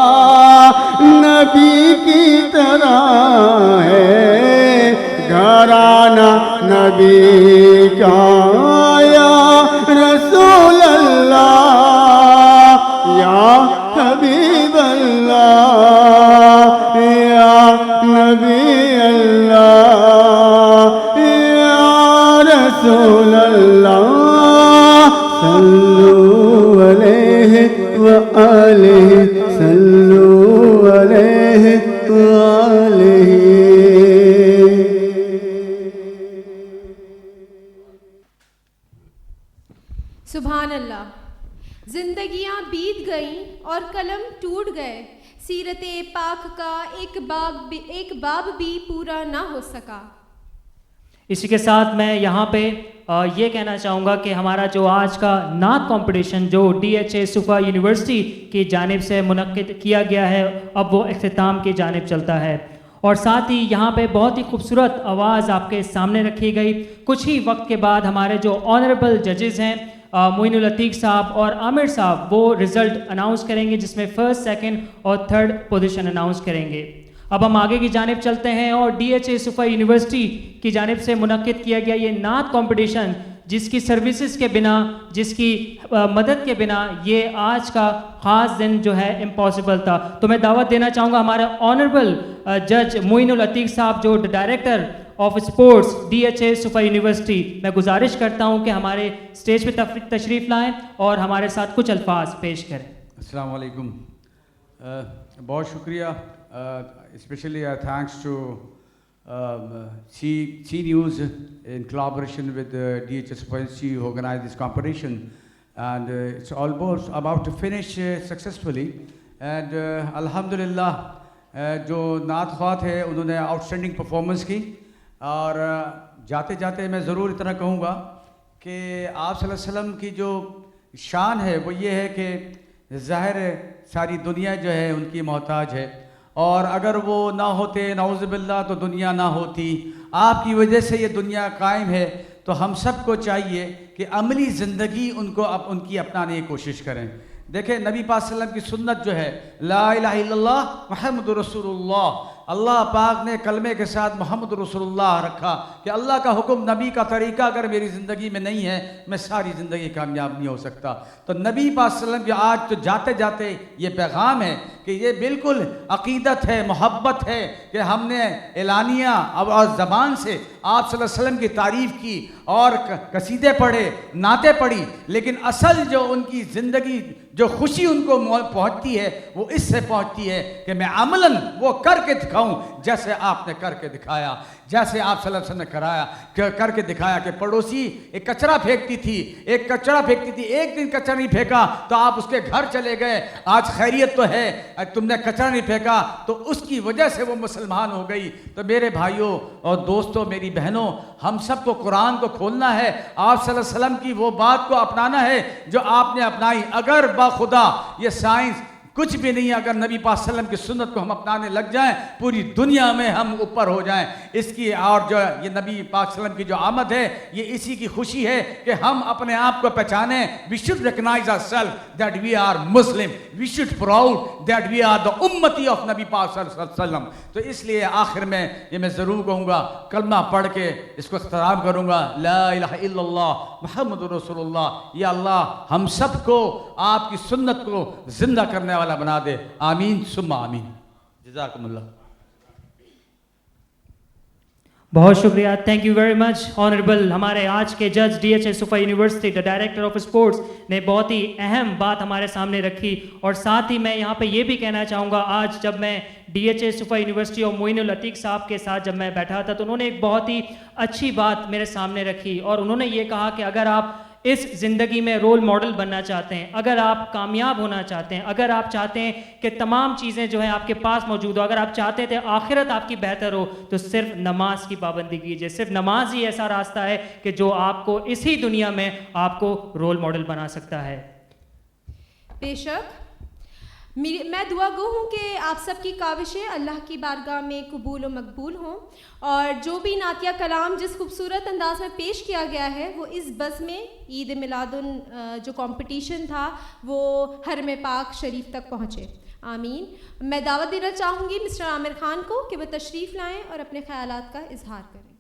نبی کی طرح ہے گھرانہ نبی کا. یا رسول اللہ یا حبیب اللہ یا نبی اللہ یا رسول اللہ. صلو علیہ وآلہ صلو علیہ وآلہ زندگیاں بیت گئیں اور قلم ٹوٹ گئے، سیرت پاک کا ایک باب بھی پورا نہ ہو سکا۔ اسی کے ساتھ میں یہاں پہ یہ کہنا چاہوں گا کہ ہمارا جو آج کا نعت کمپٹیشن جو D H A Suffa university کی جانب سے منعقد کیا گیا ہے، اب وہ اختتام کی جانب چلتا ہے، اور ساتھ ہی یہاں پہ بہت ہی خوبصورت آواز آپ کے سامنے رکھی گئی۔ کچھ ہی وقت کے بعد ہمارے جو آنریبل ججز ہیں معین العتیق صاحب اور عامر صاحب، وہ رزلٹ اناؤنس کریں گے، جس میں فرسٹ، سیکنڈ اور تھرڈ پوزیشن اناؤنس کریں گے۔ اب ہم آگے کی جانب چلتے ہیں، اور D H A Suffa university کی جانب سے منعقد کیا گیا یہ نعت کمپٹیشن، جس کی سروسز کے بنا، جس کی مدد کے بنا یہ آج کا خاص دن جو ہے امپاسبل تھا۔ تو میں دعوت دینا چاہوں گا ہمارے آنریبل جج معین العتیق صاحب، جو director of sports D H A Suffa university, میں گزارش کرتا ہوں کہ ہمارے اسٹیج پہ تشریف لائیں اور ہمارے ساتھ کچھ الفاظ پیش کریں۔ السلام علیکم، بہت شکریہ، especially thanks to C News in collaboration with DHS University who organized this competition, and it's almost about to finish successfully, and alhamdulillah جو نعت خواہ تھے انہوں نے آؤٹسٹینڈنگ پرفارمنس کی، اور جاتے جاتے میں ضرور اتنا کہوں گا کہ آپ صلی اللہ علیہ وسلم کی جو شان ہے وہ یہ ہے کہ ظاہر ساری دنیا جو ہے ان کی محتاج ہے، اور اگر وہ نہ ہوتے نعوذ باللہ تو دنیا نہ ہوتی، آپ کی وجہ سے یہ دنیا قائم ہے۔ تو ہم سب کو چاہیے کہ عملی زندگی ان کی اپنانے کی کوشش کریں۔ دیکھیں نبی پاک صلی اللہ علیہ وسلم کی سنت جو ہے لا الہ الا اللہ محمد رسول اللہ، اللہ پاک نے کلمے کے ساتھ محمد رسول اللہ رکھا کہ اللہ کا حکم، نبی کا طریقہ اگر میری زندگی میں نہیں ہے میں ساری زندگی کامیاب نہیں ہو سکتا۔ تو نبی پاک صلی اللہ علیہ وسلم کی آج تو جاتے جاتے یہ پیغام ہے کہ یہ بالکل عقیدت ہے، محبت ہے کہ ہم نے اعلانیہ اور زبان سے آپ صلی اللہ علیہ وسلم کی تعریف کی اور قصیدے پڑھے، نعتیں پڑھی، لیکن اصل جو ان کی زندگی جو خوشی ان کو پہنچتی ہے وہ اس سے پہنچتی ہے کہ میں عملاً وہ کر کے دکھاؤں جیسے آپ نے کر کے دکھایا، جیسے آپ صلی اللہ علیہ وسلم نے کرایا کر کے دکھایا کہ پڑوسی ایک کچرا پھینکتی تھی، ایک دن کچرا نہیں پھینکا تو آپ اس کے گھر چلے گئے، آج خیریت تو ہے، تم نے کچرا نہیں پھینکا تو اس کی وجہ سے وہ مسلمان ہو گئی۔ تو میرے بھائیوں اور دوستوں، میری بہنوں، ہم سب کو قرآن کو کھولنا ہے، آپ صلی اللہ علیہ وسلم کی وہ بات کو اپنانا ہے جو آپ نے اپنائی۔ اگر خدا یہ سائنس کچھ بھی نہیں ہے، اگر نبی پاک صلی اللہ علیہ وسلم کی سنت کو ہم اپنانے لگ جائیں پوری دنیا میں ہم اوپر ہو جائیں۔ اس کی اور جو یہ نبی پاک صلی اللہ علیہ وسلم کی جو آمد ہے یہ اسی کی خوشی ہے کہ ہم اپنے آپ کو پہچانیں۔ We should recognize ourselves that we are Muslim. We should proud that we are the ummati of نبی پاک صلی اللہ علیہ وسلم۔ تو اس لیے آخر میں یہ میں ضرور کہوں گا، کلمہ پڑھ کے اس کو اختتام کروں گا، لا الہ الا اللہ محمد رسول اللہ۔ یا اللہ ہم سب کو آپ کی سنت کو زندہ کرنے والا بنا دے، آمین ثم آمین۔ جزاکم اللہ۔ بہت شکریہ، thank you very much honourable. ہمارے آج کے جج D H A Suffa university دا ڈائریکٹر آف اسپورٹس نے بہت ہی اہم بات ہمارے سامنے رکھی، اور ساتھ ہی میں یہاں پہ یہ بھی کہنا چاہوں گا، آج جب میں D H A Suffa university اور معین العتیق صاحب کے ساتھ جب میں بیٹھا تھا تو انہوں نے ایک بہت ہی اچھی بات میرے سامنے رکھی، اور انہوں نے یہ کہا کہ اگر آپ اس زندگی میں رول ماڈل بننا چاہتے ہیں، اگر آپ کامیاب ہونا چاہتے ہیں، اگر آپ چاہتے ہیں کہ تمام چیزیں جو ہیں آپ کے پاس موجود ہو، اگر آپ چاہتے تھے آخرت آپ کی بہتر ہو، تو صرف نماز کی پابندی کیجیے۔ صرف نماز ہی ایسا راستہ ہے کہ جو آپ کو اسی دنیا میں آپ کو رول ماڈل بنا سکتا ہے۔ بے شک میں دعا گو ہوں کہ آپ سب کی کاوشیں اللہ کی بارگاہ میں قبول و مقبول ہوں، اور جو بھی نعتیہ کلام جس خوبصورت انداز میں پیش کیا گیا ہے وہ اس بزم عید میلاد جو کمپٹیشن تھا وہ حرم پاک شریف تک پہنچے، آمین۔ میں دعوت دینا چاہوں گی مسٹر عامر خان کو کہ وہ تشریف لائیں اور اپنے خیالات کا اظہار کریں۔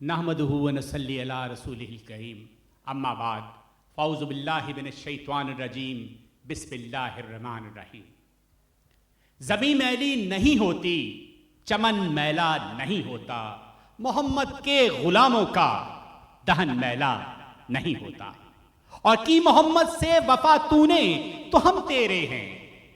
نحمدہ ونصلی علی رسولہ الکریم، اما بعد، فاعوذ باللہ من الشیطان الرجیم، بسم اللہ الرحمن الرحیم۔ زمین میلی نہیں ہوتی، چمن میلا نہیں ہوتا، محمد کے غلاموں کا دہن میلا نہیں ہوتا، اور کی محمد سے وفا تو نے تو ہم تیرے ہیں،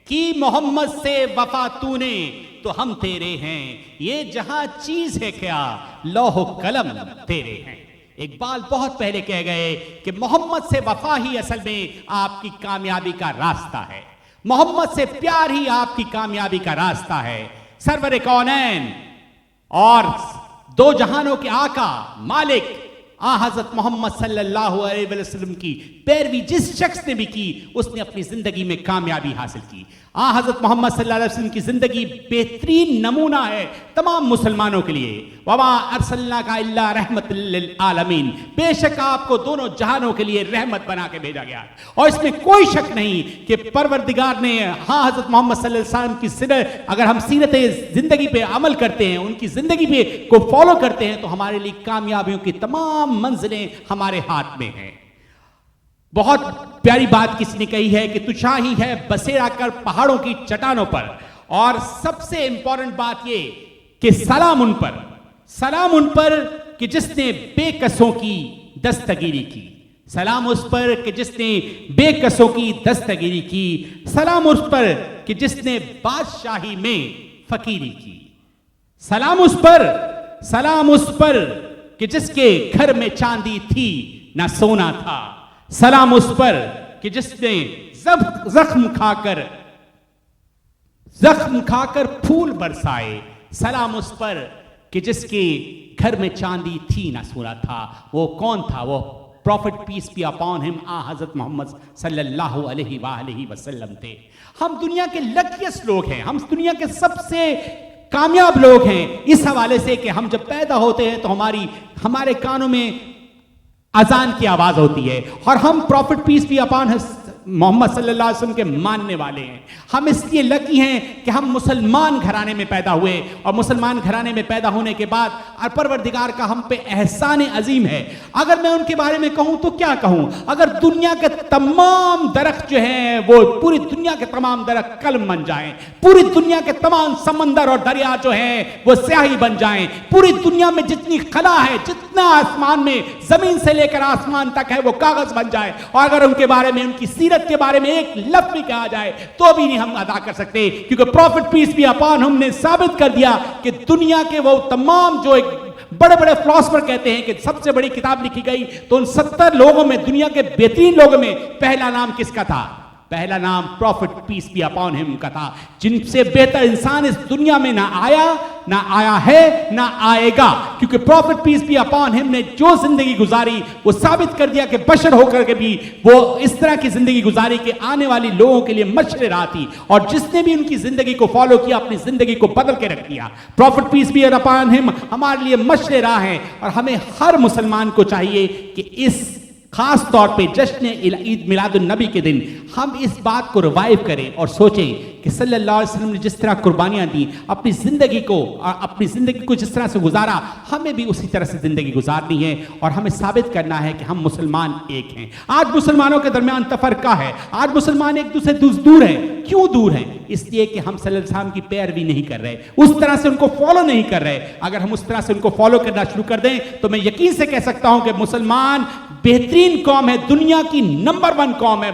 کی محمد سے وفا تو نے تو ہم تیرے ہیں، یہ جہاں چیز ہے کیا لوح و قلم تیرے ہیں۔ اقبال بہت پہلے کہہ گئے کہ محمد سے وفا ہی اصل میں آپ کی کامیابی کا راستہ ہے، محمد سے پیار ہی آپ کی کامیابی کا راستہ ہے۔ سرور کونین اور دو جہانوں کے آقا مالک حضرت محمد صلی اللہ علیہ وسلم کی پیروی جس شخص نے بھی کی اس نے اپنی زندگی میں کامیابی حاصل کی۔ حضرت محمد صلی اللہ علیہ وسلم کی زندگی بہترین نمونہ ہے تمام مسلمانوں کے لیے۔ وما ارسلناک الا رحمت للعالمین، بے شک آپ کو دونوں جہانوں کے لیے رحمت بنا کے بھیجا گیا، اور اس میں کوئی شک نہیں کہ پروردگار نے حضرت محمد صلی اللہ علیہ وسلم کی سیرت، اگر ہم سیرت زندگی پہ عمل کرتے ہیں، ان کی زندگی پہ کو فالو کرتے ہیں تو ہمارے لیے کامیابیوں کی تمام منزلیں ہمارے ہاتھ میں ہیں۔ بہت پیاری بات کسی نے کہی ہے کہ تو شاہی ہے بسیرا کر پہاڑوں کی چٹانوں پر، اور سب سے امپورٹنٹ بات یہ کہ سلام ان پر کہ جس نے بے کسوں کی دستگیری کی، سلام اس پر کہ جس نے بے کسوں کی دستگیری کی، سلام اس پر کہ جس نے بادشاہی میں فقیری کی، سلام اس پر کہ جس کے گھر میں چاندی تھی نہ سونا تھا، سلام اس پر کہ جس نے زخم کھا کر پھول برسائے، سلام اس پر کہ جس کے گھر میں چاندی تھی نہ سونا تھا۔ وہ کون تھا؟ وہ profit piece be upon him حضرت محمد صلی اللہ علیہ وآلہ وسلم تھے۔ ہم دنیا کے لکیسٹ لوگ ہیں، ہم دنیا کے سب سے کامیاب لوگ ہیں اس حوالے سے کہ ہم جب پیدا ہوتے ہیں تو ہمارے کانوں میں اذان کی آواز ہوتی ہے، اور ہم پروفٹ پیس بی اپون محمد صلی اللہ علیہ وسلم کے ماننے والے ہیں۔ ہم اس لیے لکی ہیں کہ ہم مسلمان گھرانے میں پیدا ہوئے، اور مسلمان گھرانے میں پیدا ہونے کے بعد پروردگار کا ہم پہ احسان عظیم ہے۔ اگر میں ان کے بارے میں کہوں تو کیا کہوں؟ اگر دنیا کے تمام درخت جو ہیں وہ پوری دنیا کے تمام درخت قلم بن جائیں، پوری دنیا کے تمام سمندر اور دریا جو ہیں وہ سیاہی بن جائیں، پوری دنیا میں جتنی خلا ہے، جتنا آسمان میں زمین سے لے کر آسمان تک ہے وہ کاغذ بن جائے، اور اگر ان کے بارے میں، ان کی سیرت کے بارے میں ایک لفظ بھی کہا جائے تو بھی نہیں ہم ادا کر سکتے، کیونکہ profit piece be upon him نے ثابت کر دیا کہ دنیا کے وہ تمام جو ایک بڑے بڑے فلاسفر کہتے ہیں کہ سب سے بڑی کتاب لکھی گئی تو ان 70 لوگوں میں، دنیا کے بہترین لوگوں میں پہلا نام کس کا تھا؟ پہلا نام profit piece be upon him کا تھا، جن سے بہتر انسان اس دنیا میں نہ آیا ہے نہ آئے گا، کیونکہ profit piece be upon him نے جو زندگی گزاری وہ ثابت کر دیا کہ بشر ہو کر کے بھی وہ اس طرح کی زندگی گزاری کہ آنے والی لوگوں کے لیے مشعل راہ تھی، اور جس نے بھی ان کی زندگی کو فالو کیا اپنی زندگی کو بدل کے رکھ دیا۔ Profit piece be upon him ہمارے لیے مشعل راہ ہے، اور ہمیں ہر مسلمان کو چاہیے کہ اس خاص طور پہ جشن عید میلاد النبی کے دن ہم اس بات کو ریوائیو کریں اور سوچیں کہ صلی اللہ علیہ وسلم نے جس طرح قربانیاں دی، اپنی زندگی کو جس طرح سے گزارا، ہمیں بھی اسی طرح سے زندگی گزارنی ہے، اور ہمیں ثابت کرنا ہے کہ ہم مسلمان ایک ہیں۔ آج مسلمانوں کے درمیان تفرقہ ہے، آج مسلمان ایک دوسرے دور ہیں۔ کیوں دور ہیں؟ اس لیے کہ ہم صلی اللہ علیہ وسلم کی پیروی نہیں کر رہے، اس طرح سے ان کو فالو نہیں کر رہے۔ اگر ہم اس طرح سے ان کو فالو کرنا شروع کر دیں تو میں یقین سے کہہ سکتا ہوں کہ مسلمان بہترین قوم ہے، دنیا کی نمبر 1 قوم ہے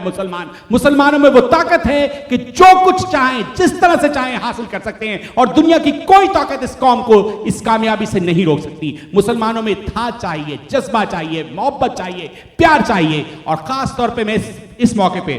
مسلمانوں میں وہ طاقت ہے کہ جو کچھ چاہیں، جس طرح سے چاہیں حاصل کر سکتے ہیں، اور دنیا کی کوئی طاقت اس قوم کو اس کامیابی سے نہیں روک سکتی۔ مسلمانوں میں تھا چاہیے، جذبہ چاہیے، محبت چاہیے، پیار چاہیے، اور خاص طور پہ میں اس موقع پہ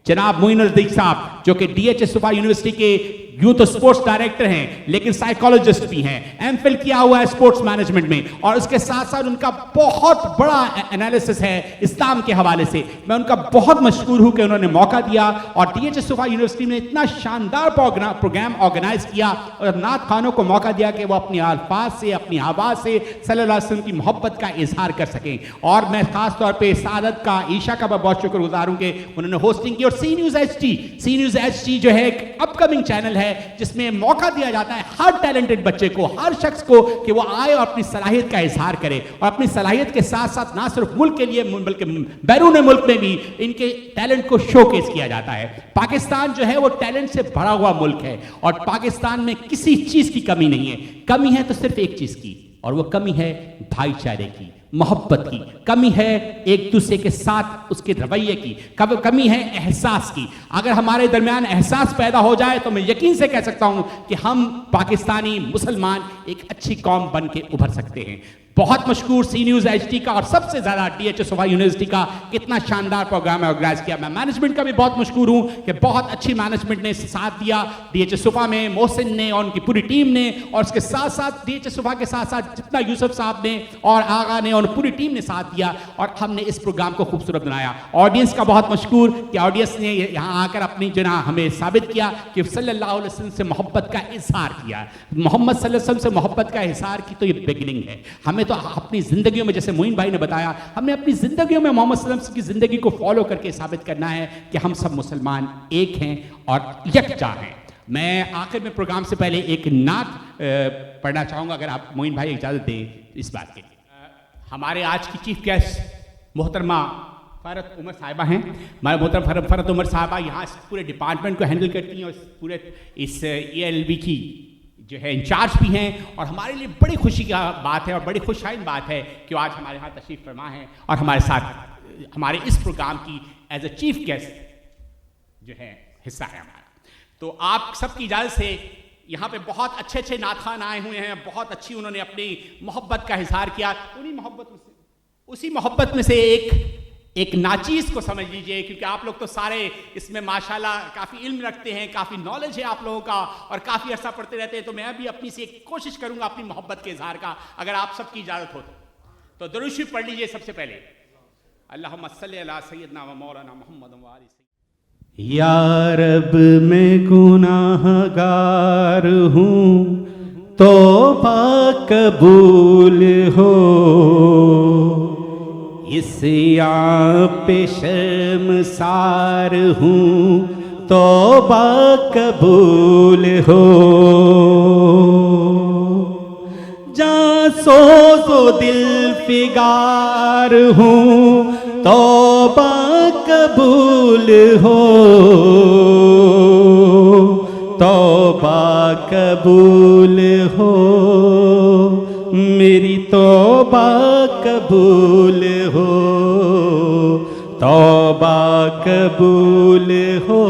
جناب معین الدین صاحب جو کہ ڈی ایچ ایس صوبہ یونیورسٹی کے یوتھ اسپورٹس ڈائریکٹر ہیں لیکن سائیکالوجسٹ بھی ہیں، ایم فل کیا ہوا ہے اسپورٹس مینجمنٹ میں، اور اس کے ساتھ ساتھ ان کا بہت بڑا انالیسس ہے اسلام کے حوالے سے۔ میں ان کا بہت مشکور ہوں کہ انہوں نے موقع دیا، اور ڈی ایچ ایس صوبہ یونیورسٹی نے اتنا شاندار پروگرام آرگنائز کیا اور نعت خوانوں کو موقع دیا کہ وہ اپنی الفاظ سے، اپنی آواز سے صلی اللہ علیہ وسلم کی محبت کا اظہار کر سکیں۔ اور میں خاص طور پہ سعادت کا، عیشا کا میں بہت شکر گزار ہوں کہ انہوں نے ہوسٹنگ کی، اور سی نیوز ایچ ٹی جو ہے ایک اپ کمنگ چینل ہے جس میں موقع دیا جاتا ہے ہر ٹیلنٹڈ بچے کو، ہر شخص کو کہ وہ آئے اور اپنی صلاحیت کا اظہار کرے، اور اپنی صلاحیت کے ساتھ ساتھ نہ صرف ملک کے لیے بلکہ بیرون ملک میں بھی ان کے ٹیلنٹ کو شو کیس کیا جاتا ہے۔ پاکستان جو ہے وہ ٹیلنٹ سے بھرا ہوا ملک ہے، اور پاکستان میں کسی چیز کی کمی نہیں ہے۔ کمی ہے تو صرف ایک چیز کی، اور وہ کمی ہے بھائی چارے کی، محبت کی، کمی ہے ایک دوسرے کے ساتھ اس کے رویے کی، کمی ہے احساس کی۔ اگر ہمارے درمیان احساس پیدا ہو جائے تو میں یقین سے کہہ سکتا ہوں کہ ہم پاکستانی مسلمان ایک اچھی قوم بن کے ابھر سکتے ہیں۔ بہت مشکور سی نیوز HD کا اور سب سے زیادہ DH صفا یونیورسٹی کا کتنا شاندار پروگرام آرگنائز کیا. میں مینجمنٹ کا بھی بہت مشکور ہوں کہ بہت اچھی مینجمنٹ نے ساتھ دیا DH صفا میں, محسن نے اور ان کی پوری ٹیم نے, اور اس کے ساتھ ساتھ DH صفا کے ساتھ ساتھ جتنا یوسف صاحب نے اور آغا نے اور پوری ٹیم نے ساتھ دیا, اور ہم نے اس پروگرام کو خوبصورت بنایا. آڈینس کا بہت مشکور کہ آڈینس نے یہاں آ کر اپنی جناح ہمیں ثابت کیا کہ صلی اللہ علیہ وسلم سے محبت کا اظہار کیا. محمد صلی اللہ علیہ وسلم سے محبت کا اظہار کی تو یہ بگننگ ہے. ہمیں تو اپنی زندگیوں میں, جیسے معین بھائی نے بتایا, ہمیں اپنی زندگیوں میں محمد صلی اللہ علیہ وسلم کی زندگی کو فالو کر کے ثابت کرنا ہے کہ ہم سب مسلمان ایک ہیں اور یکجا ہیں. میں آخر میں پروگرام سے پہلے ایک نعت پڑھنا چاہوں گا, اگر آپ معین بھائی اجازت دیں اس بات کے لیے. ہمارے آج کی چیف گیسٹ محترمہ فرحت عمر صاحبہ ہیں. ہمارے محترم فرحت عمر صاحبہ یہاں اس پورے ڈپارٹمنٹ کو ہینڈل کرتی ہیں اور پورے اس ELB کی جو ہے انچارج بھی ہیں, اور ہمارے لیے بڑی خوشی کا بات ہے اور بڑی خوش آئند بات ہے کہ آج ہمارے یہاں تشریف فرما ہے اور ہمارے ساتھ ہمارے اس پروگرام کی ایز اے چیف گیسٹ جو ہے حصہ ہے ہمارا. تو آپ سب کی اجازت سے یہاں پہ بہت اچھے اچھے نعت خوان آئے ہوئے ہیں, بہت اچھی انہوں نے اپنی محبت کا اظہار کیا. اسی محبت میں سے ایک ناچیز کو سمجھ لیجئے, کیونکہ آپ لوگ تو سارے اس میں ماشاءاللہ کافی علم رکھتے ہیں, کافی نالج ہے آپ لوگوں کا اور کافی عرصہ پڑھتے رہتے ہیں. تو میں بھی اپنی سے ایک کوشش کروں گا اپنی محبت کے اظہار کا, اگر آپ سب کی اجازت ہو تو درود شریف پڑھ لیجئے. سب سے پہلے اللہم صلی علی سیدنا و مولانا محمد و آلہ سیدنا. یا رب میں گناہ گار ہوں, توبہ قبول ہو, عصیاں پہ شرمسار ہوں, توبہ قبول ہو. جاں سوز و دل فگار ہوں, توبہ قبول ہو, توبہ قبول ہو, میری توبہ قبول ہو, توبہ قبول ہو,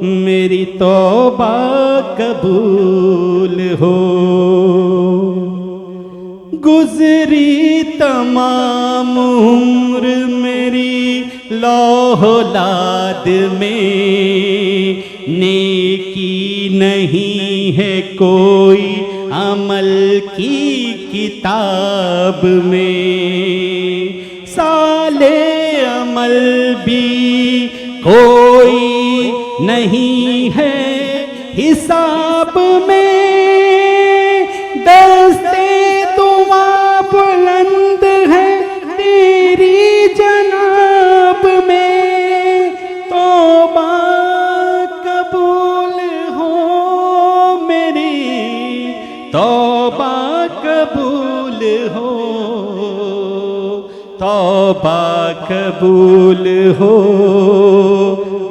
میری توبہ قبول ہو. گزری تمام عمر میری لوح اولاد میں, نیکی نہیں ہے کوئی عمل کی کتاب میں, سالے عمل بھی کوئی نہیں ہے حساب میں. دستے دعا بلند ہے تیری جناب میں, توبہ قبول ہو میری, توبہ قبول ہو, توبہ قبول ہو,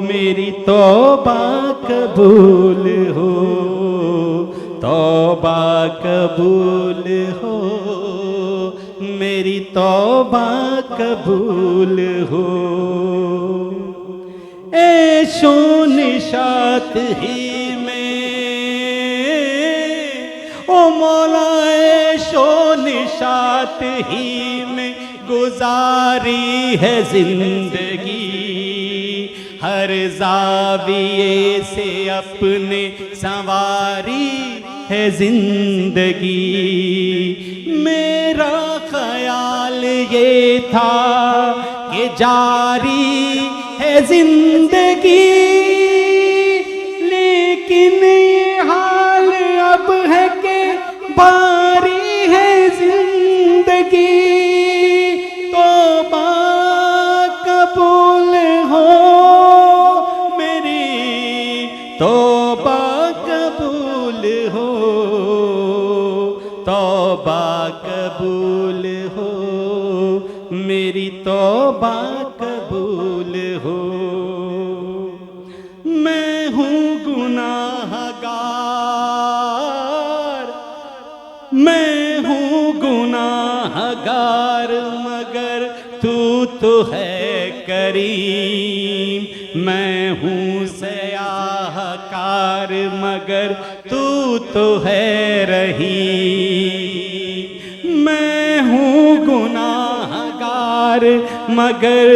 میری توبہ قبول ہو, توبہ قبول ہو, میری توبہ قبول ہو. عیش و نشاط ہی میں او مولا, عیش و نشاط ہی میں گزاری ہے زندگی, ہر زاویے سے اپنے سنواری ہے زندگی. میرا خیال یہ تھا کہ جاری ہے زندگی, لیکن یہ حال اب ہے کہ باری ہے زندگی. توبہ قبول ہو میری, توبہ قبول ہو, توبہ قبول ہو, میری توبہ قبول ہو. میں ہوں گناہ گار, میں ہوں گناہ گار, مگر تو ہے کریم. میں ہوں سیاہ کار, مگر تو ہے رحیم. ستار مگر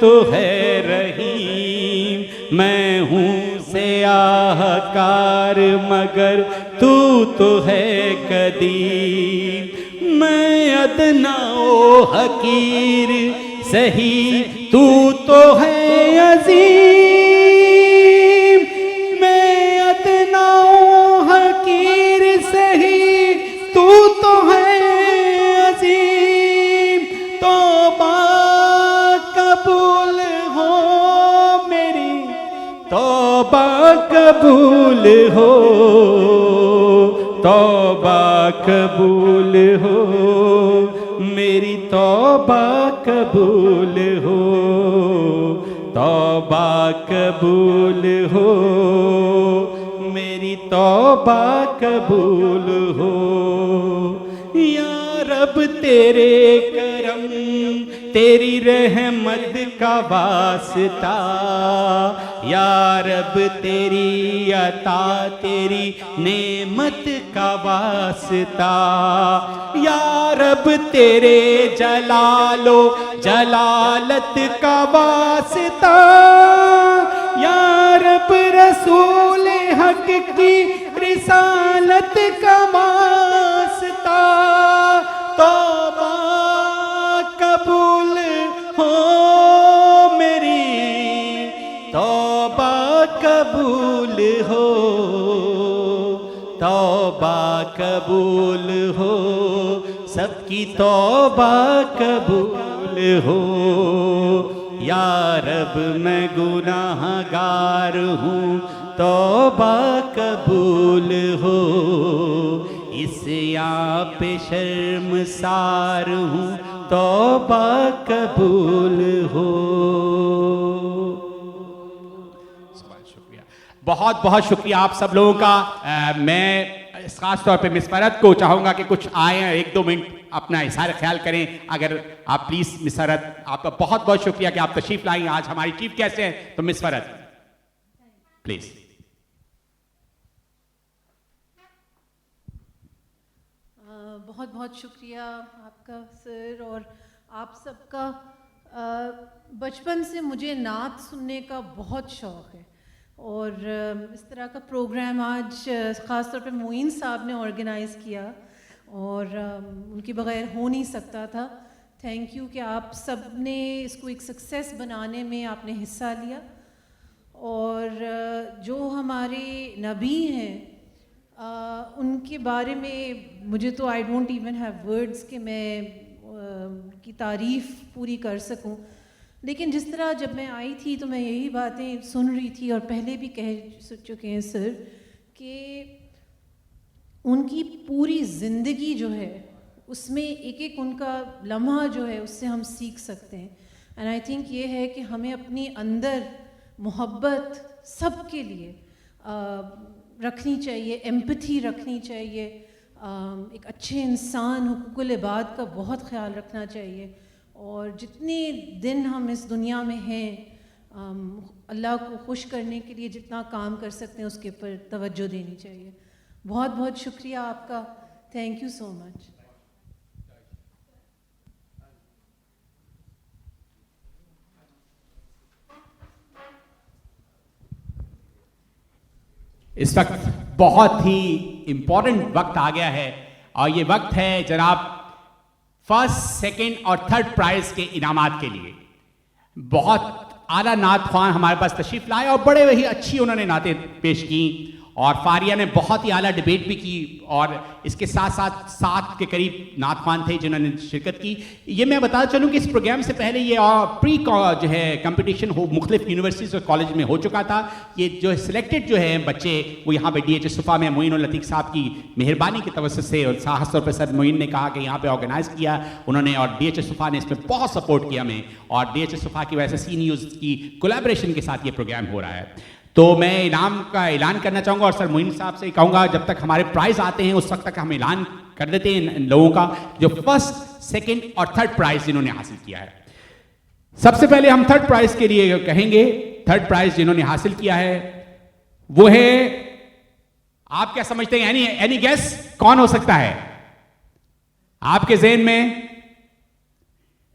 تو ہے رحیم، میں ہوں سیاہ کار مگر تو ہے قدیم، میں ادنا و حقیر سہی تو ہے عظیم، میں ادنا و حقیر سہی تو ہے عظیم، توبہ قبول ہو میری، توبہ قبول ہو، توبہ قبول ہو میری، توبہ قبول ہو، توبہ قبول ہو میری، توبہ قبول ہو، یا رب تیرے کرم تیری رحمت کا واسطہ، یا رب تیری عطا تیری نعمت کا واسطہ، یا رب تیرے جلال و جلالت کا واسطہ، یا رب رسول حق کی رسالت کا واسطہ، توبہ قبول ہو میری، توبہ قبول ہو، توبہ قبول ہو، سب کی توبہ قبول ہو، یا رب میں گناہ گار ہوں، توبہ قبول ہو، اس یہاں پہ شرمسار ہوں، توبہ قبول ہو۔ بہت بہت شکریہ آپ سب لوگوں کا۔ میں خاص طور پہ مس فرحت کو چاہوں گا کہ کچھ آئیں، 1-2 منٹ اپنا اظہار خیال کریں، اگر آپ پلیز۔ مس فرحت آپ کا بہت بہت شکریہ کہ آپ تشریف لائیں، آج ہماری چیف گیسٹ ہیں، تو مس فرحت پلیز۔ بہت بہت شکریہ آپ کا سر، اور آپ سب کا۔ بچپن سے مجھے نعت سننے کا بہت شوق ہے، اور اس طرح کا پروگرام آج خاص طور پہ معین صاحب نے آرگنائز کیا، اور ان کے بغیر ہو نہیں سکتا تھا۔ تھینک یو کہ آپ سب نے اس کو ایک سکسیس بنانے میں آپ نے حصہ لیا، اور جو ہمارے نبی ہیں ان کے بارے میں مجھے تو I don't even have words کہ میں کی تعریف پوری کر سکوں، لیکن جس طرح جب میں آئی تھی تو میں یہی باتیں سن رہی تھی، اور پہلے بھی کہہ چکے ہیں سر کہ ان کی پوری زندگی جو ہے اس میں ایک ایک ان کا لمحہ جو ہے اس سے ہم سیکھ سکتے ہیں، اینڈ آئی تھنک یہ ہے کہ ہمیں اپنی اندر محبت سب کے لیے رکھنی چاہیے، ایمپتھی رکھنی چاہیے، ایک اچھے انسان، حقوق العباد کا بہت خیال رکھنا چاہیے، اور جتنے دن ہم اس دنیا میں ہیں اللہ کو خوش کرنے کے لیے جتنا کام کر سکتے ہیں اس کے اوپر توجہ دینی چاہیے۔ بہت بہت شکریہ آپ کا، تھینک یو سو مچ۔ اس وقت بہت ہی امپورٹنٹ وقت آ گیا ہے، اور یہ وقت ہے جناب فرسٹ، سیکنڈ اور تھرڈ پرائز کے انعامات کے لیے۔ بہت اعلیٰ نعت خوان ہمارے پاس تشریف لائے، اور بڑے ہی اچھی انہوں نے نعتیں پیش کیں، اور فاریہ نے بہت ہی اعلیٰ ڈیبیٹ بھی کی، اور اس کے ساتھ ساتھ 7 کے قریب نعت خوان تھے جنہوں نے شرکت کی۔ یہ میں بتا چلوں کہ اس پروگرام سے پہلے یہ پری جو ہے کمپٹیشن مختلف یونیورسٹیز اور کالج میں ہو چکا تھا۔ یہ جو سلیکٹڈ جو ہے بچے وہ یہاں پہ DHS صفا میں معین العتیق صاحب کی مہربانی کی توسط سے، اور خاص طور پہ سر معین نے کہا کہ یہاں پہ آرگنائز کیا انہوں نے، اور DHS صفا نے اس میں بہت سپورٹ کیا ہمیں، اور DHS صفا کی وجہ سے سی نیوز کی کولیبریشن کے ساتھ یہ پروگرام ہو رہا ہے۔ تو میں انعام کا اعلان کرنا چاہوں گا، اور سر معین صاحب سے کہوں گا جب تک ہمارے پرائز آتے ہیں اس وقت تک ہم اعلان کر دیتے ہیں ان لوگوں کا جو فرسٹ، سیکنڈ اور تھرڈ پرائز جنہوں نے حاصل کیا ہے۔ سب سے پہلے ہم تھرڈ پرائز کے لیے کہیں گے، تھرڈ پرائز جنہوں نے حاصل کیا ہے وہ ہے، آپ کیا سمجھتے ہیں، اینی گیس کون ہو سکتا ہے آپ کے ذہن میں؟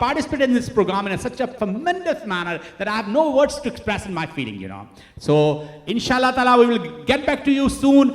participated in this program in such a tremendous manner that I have no words to express in my feeling, you know. So inshallah taala we will get back to you soon.